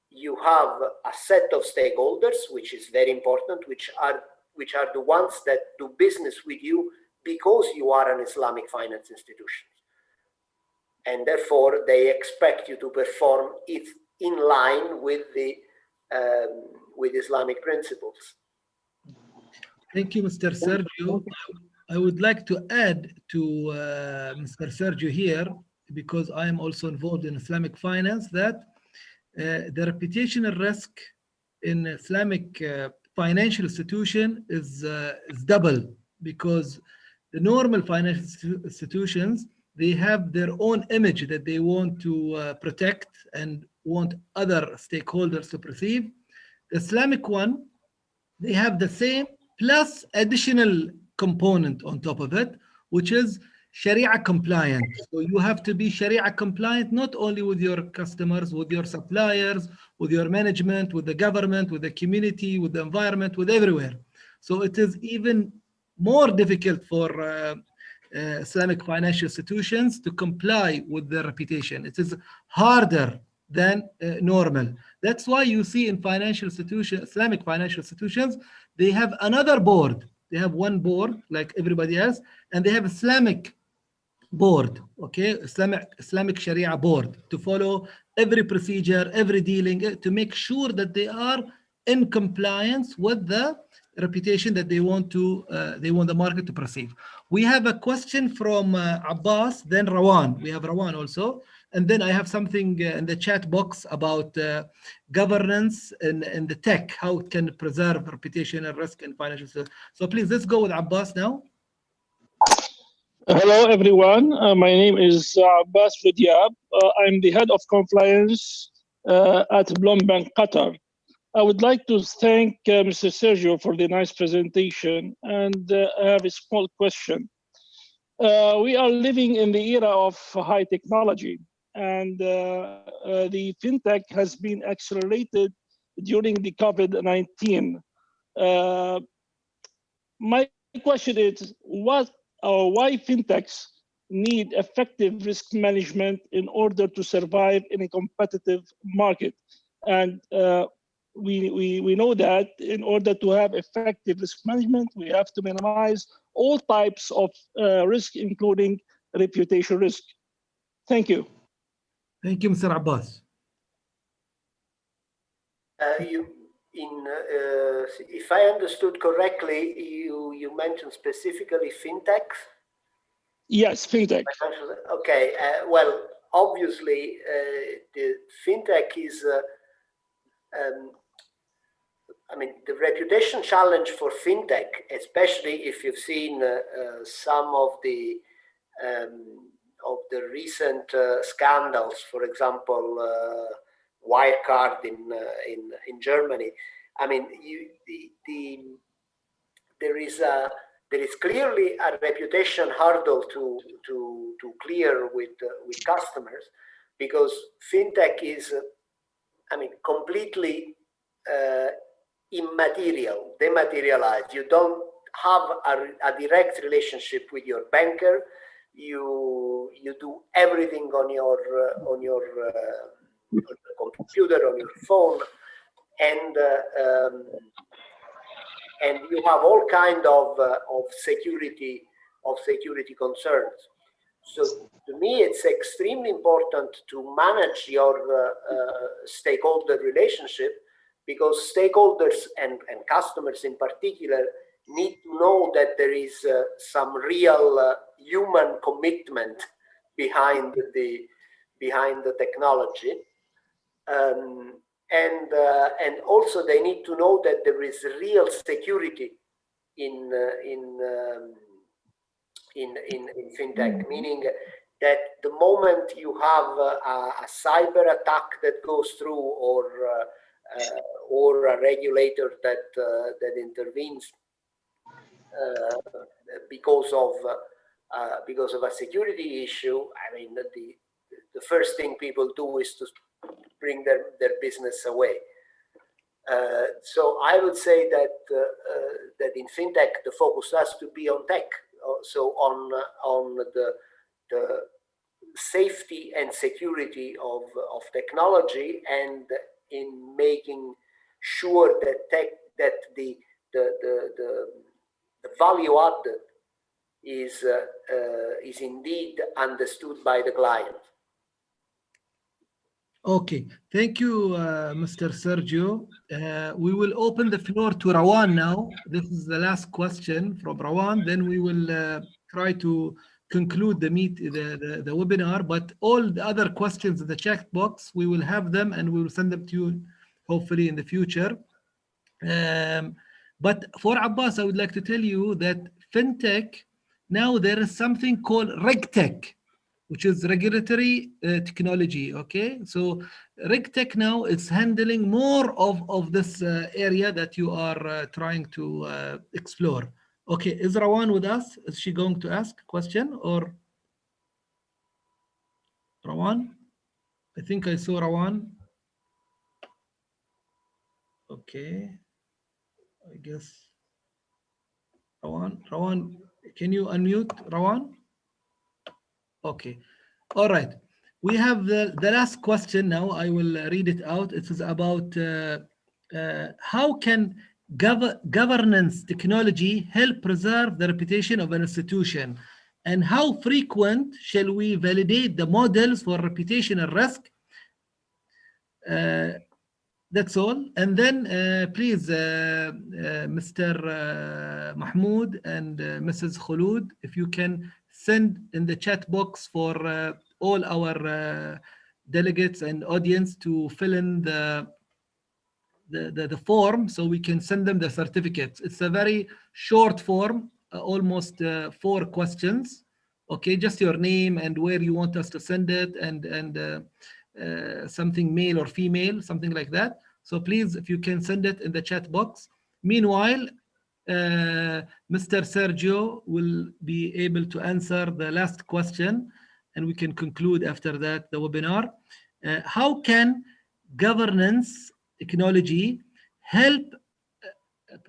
you have a set of stakeholders, which is very important, which are the ones that do business with you because you are an Islamic finance institution. And therefore, they expect you to perform it in line with Islamic principles. Thank you, Mr. Sergio. I would like to add to Mr. Sergio here, because I am also involved in Islamic finance, that the reputational risk in Islamic financial institution is double, because the normal financial institutions, they have their own image that they want to protect and want other stakeholders to perceive. The Islamic one, they have the same plus additional component on top of it, which is Sharia compliant. So you have to be Sharia compliant, not only with your customers, with your suppliers, with your management, with the government, with the community, with the environment, with everywhere. So it is even more difficult for Islamic financial institutions to comply with their reputation. It is harder than normal. That's why you see in financial institutions, Islamic financial institutions, they have another board. They have one board like everybody else, and they have Islamic board, okay, Islamic Sharia board, to follow every procedure, every dealing, to make sure that they are in compliance with the reputation that they want the market to perceive. We have a question from Abbas, then Rawan. We have Rawan also. And then I have something in the chat box about governance in the tech, how it can preserve reputational risk in financial services. So please, let's go with Abbas now. Hello, everyone. My name is Abbas Fidyab. I'm the head of compliance at Bloomberg, Qatar. I would like to thank Mr. Sergio for the nice presentation, and I have a small question. We are living in the era of high technology, and the fintech has been accelerated during the COVID-19. My question is, why fintechs need effective risk management in order to survive in a competitive market? And we know that in order to have effective risk management, we have to minimize all types of risk, including reputation risk. Thank you. Thank you, Mr. Abbas. If I understood correctly, you mentioned specifically fintechs? Yes, fintech. Okay, well, obviously, the fintech is, I mean, the reputation challenge for fintech, especially if you've seen some of the recent scandals, for example, Wirecard in Germany. I mean, there is clearly a reputation hurdle to clear with customers, because fintech is, I mean, completely immaterial, dematerialized. You don't have a direct relationship with your banker. You do everything on your computer, on your phone, and you have all kind of security concerns. So to me, it's extremely important to manage your stakeholder relationship, because stakeholders and customers in particular need to know that there is some real human commitment behind the technology, and also they need to know that there is real security in fintech, meaning that the moment you have a cyber attack that goes through, or a regulator that intervenes because of a security issue, I mean, the first thing people do is to bring their business away. So I would say that in fintech the focus has to be on tech, so on the safety and security of technology, and in making sure that the value added is indeed understood by the client. Okay, thank you, Mr. Sergio. We will open the floor to Rawan now. This is the last question from Rawan. Then we will try to conclude the webinar. But all the other questions in the chat box, we will have them and we will send them to you hopefully in the future. But for Abbas, I would like to tell you that fintech, now there is something called RegTech, which is regulatory technology. Okay, so RegTech now is handling more of this area that you are trying to explore. Okay, is Rawan with us? Is she going to ask a question, or Rawan? I think I saw Rawan. Okay, I guess Rawan, can you unmute Rawan? Okay, all right. We have the last question now. I will read it out. It is about how can governance technology help preserve the reputation of an institution, and how frequent shall we validate the models for reputational risk? That's all. And then please, Mr. Mahmoud and Mrs. Khulud, if you can send in the chat box for all our delegates and audience to fill in the form so we can send them the certificates. It's a very short form, almost 4 questions. Okay, just your name and where you want us to send it, and something male or female, something like that. So please, if you can send it in the chat box. Meanwhile, Mr. Sergio will be able to answer the last question, and we can conclude after that the webinar. How can governance technology help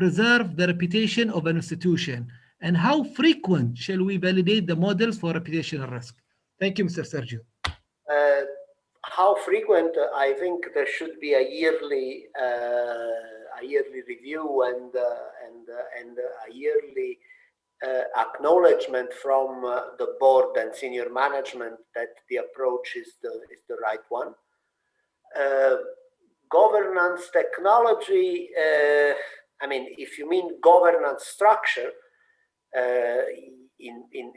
preserve the reputation of an institution? And how frequent shall we validate the models for reputational risk? Thank you, Mr. Sergio. How frequent? I think there should be a yearly review and a yearly acknowledgement from the board and senior management that the approach is the right one. Governance technology, I mean, if you mean governance structure,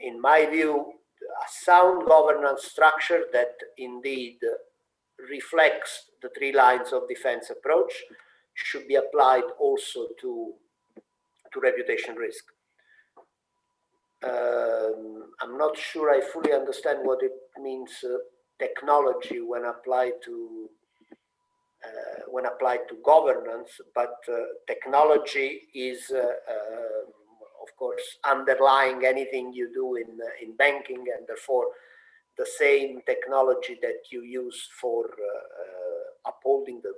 in my view, a sound governance structure that indeed reflects the 3 lines of defense approach should be applied also to reputation risk. I'm not sure I fully understand what it means technology when applied to governance, but technology is of course underlying anything you do in banking, and therefore the same technology that you use for upholding the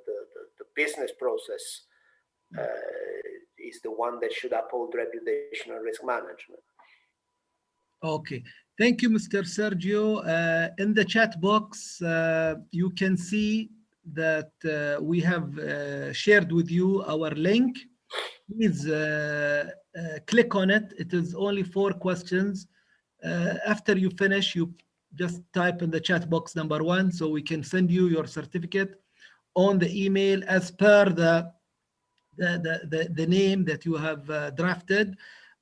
business process is the one that should uphold reputational risk management. Okay, thank you, Mr. Sergio. In the chat box, you can see that we have shared with you our link. Please click on it. It is only 4 questions. After you finish, you just type in the chat box number 1 so we can send you your certificate on the email as per the name that you have drafted.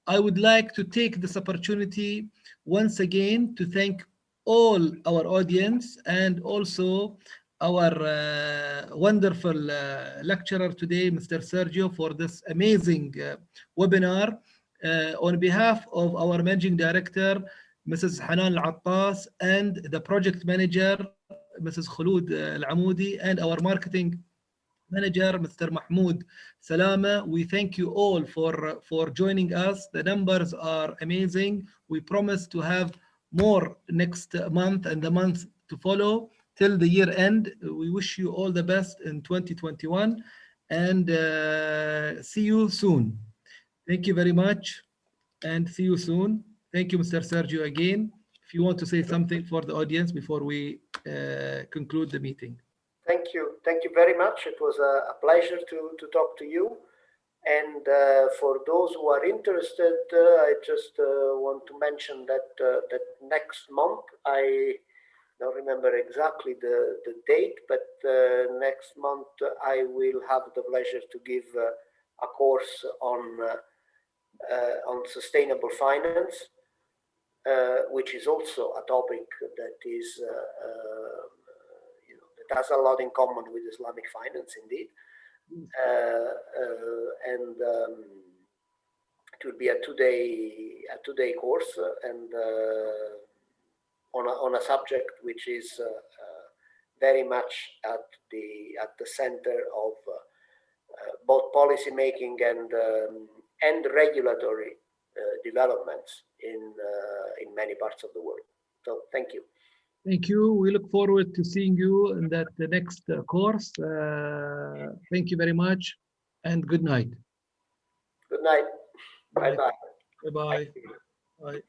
I would like to take this opportunity once again to thank all our audience and also our wonderful lecturer today, Mr. Sergio, for this amazing webinar. On behalf of our Managing Director, Mrs. Hanan Al-Attas, and the Project Manager, Mrs. Khulud Al-Amoudi, and our Marketing Manager, Mr. Mahmoud Salama, we thank you all for joining us. The numbers are amazing. We promise to have more next month and the month to follow till the year end. We wish you all the best in 2021 and see you soon. Thank you very much and see you soon. Thank you, Mr. Sergio, again. If you want to say something for the audience before we conclude the meeting. Thank you. Thank you very much. It was a pleasure to talk to you. And for those who are interested, I just want to mention that that next month, I don't remember exactly the date, but next month I will have the pleasure to give a course on sustainable finance, which is also a topic that is that has a lot in common with Islamic finance, indeed. And it will be a two-day course, and on a subject which is very much at the center of both policy making and regulatory developments in many parts of the world. So thank you. Thank you. We look forward to seeing you in the next course. Thank you very much and good night. Good night. Bye-bye. Bye-bye. Bye.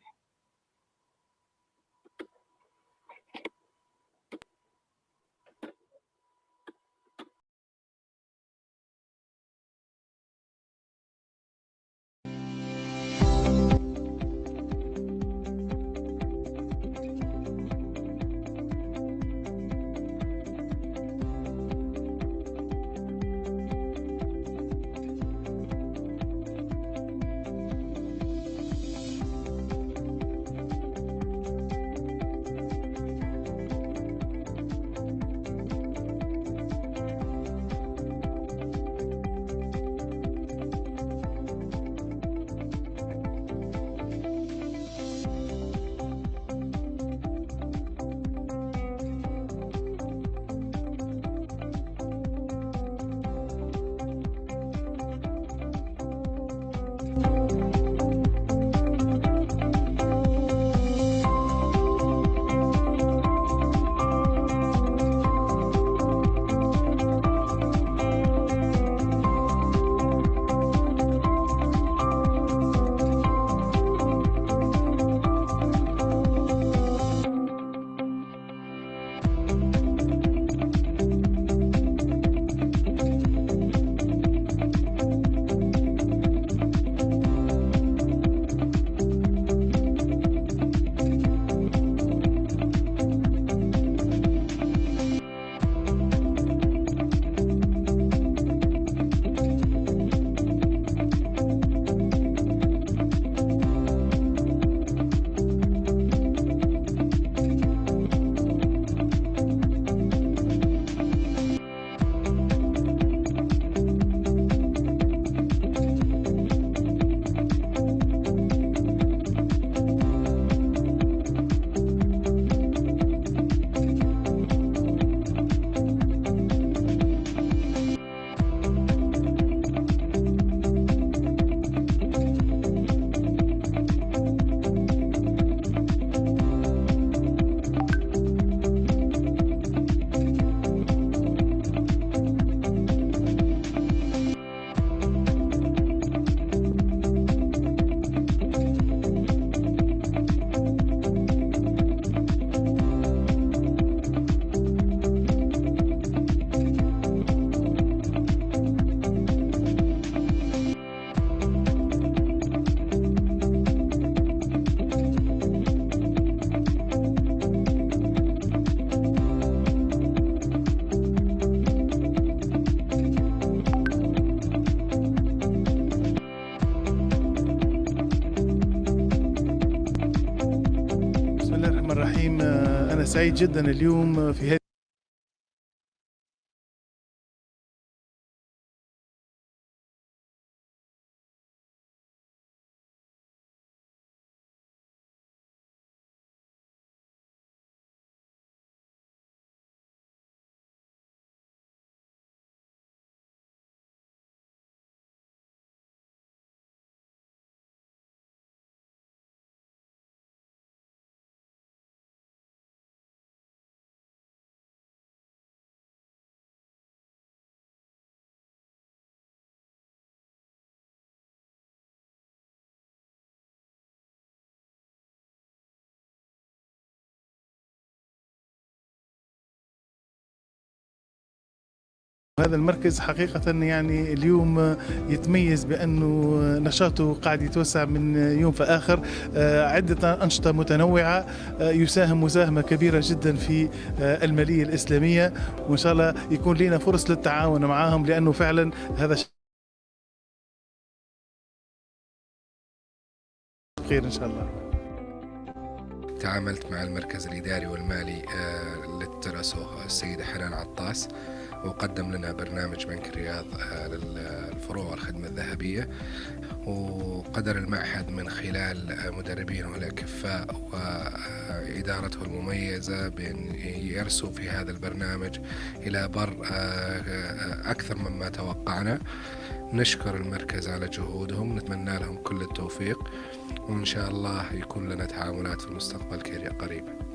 سعيد جدا اليوم في هذه هذا المركز حقيقة يعني اليوم يتميز بأنه نشاطه قاعد يتوسع من يوم فآخر، عدة أنشطة متنوعة، يساهم مساهمة كبيرة جدا في المالية الإسلامية، وإن شاء الله يكون لنا فرص للتعاون معهم، لأنه فعلا هذا خير إن شاء الله. تعاملت مع المركز الإداري والمالي اللي ترأسه السيدة حنان عطاس، وقدم لنا برنامج بنك الرياض للفروع والخدمة الذهبية، وقدر المعهد من خلال مدربينه الأكفاء وإدارته المميزة بأن يرسوا في هذا البرنامج إلى بر أكثر مما توقعنا. نشكر المركز على جهودهم، نتمنى لهم كل التوفيق، وإن شاء الله يكون لنا تعاملات في المستقبل قريب.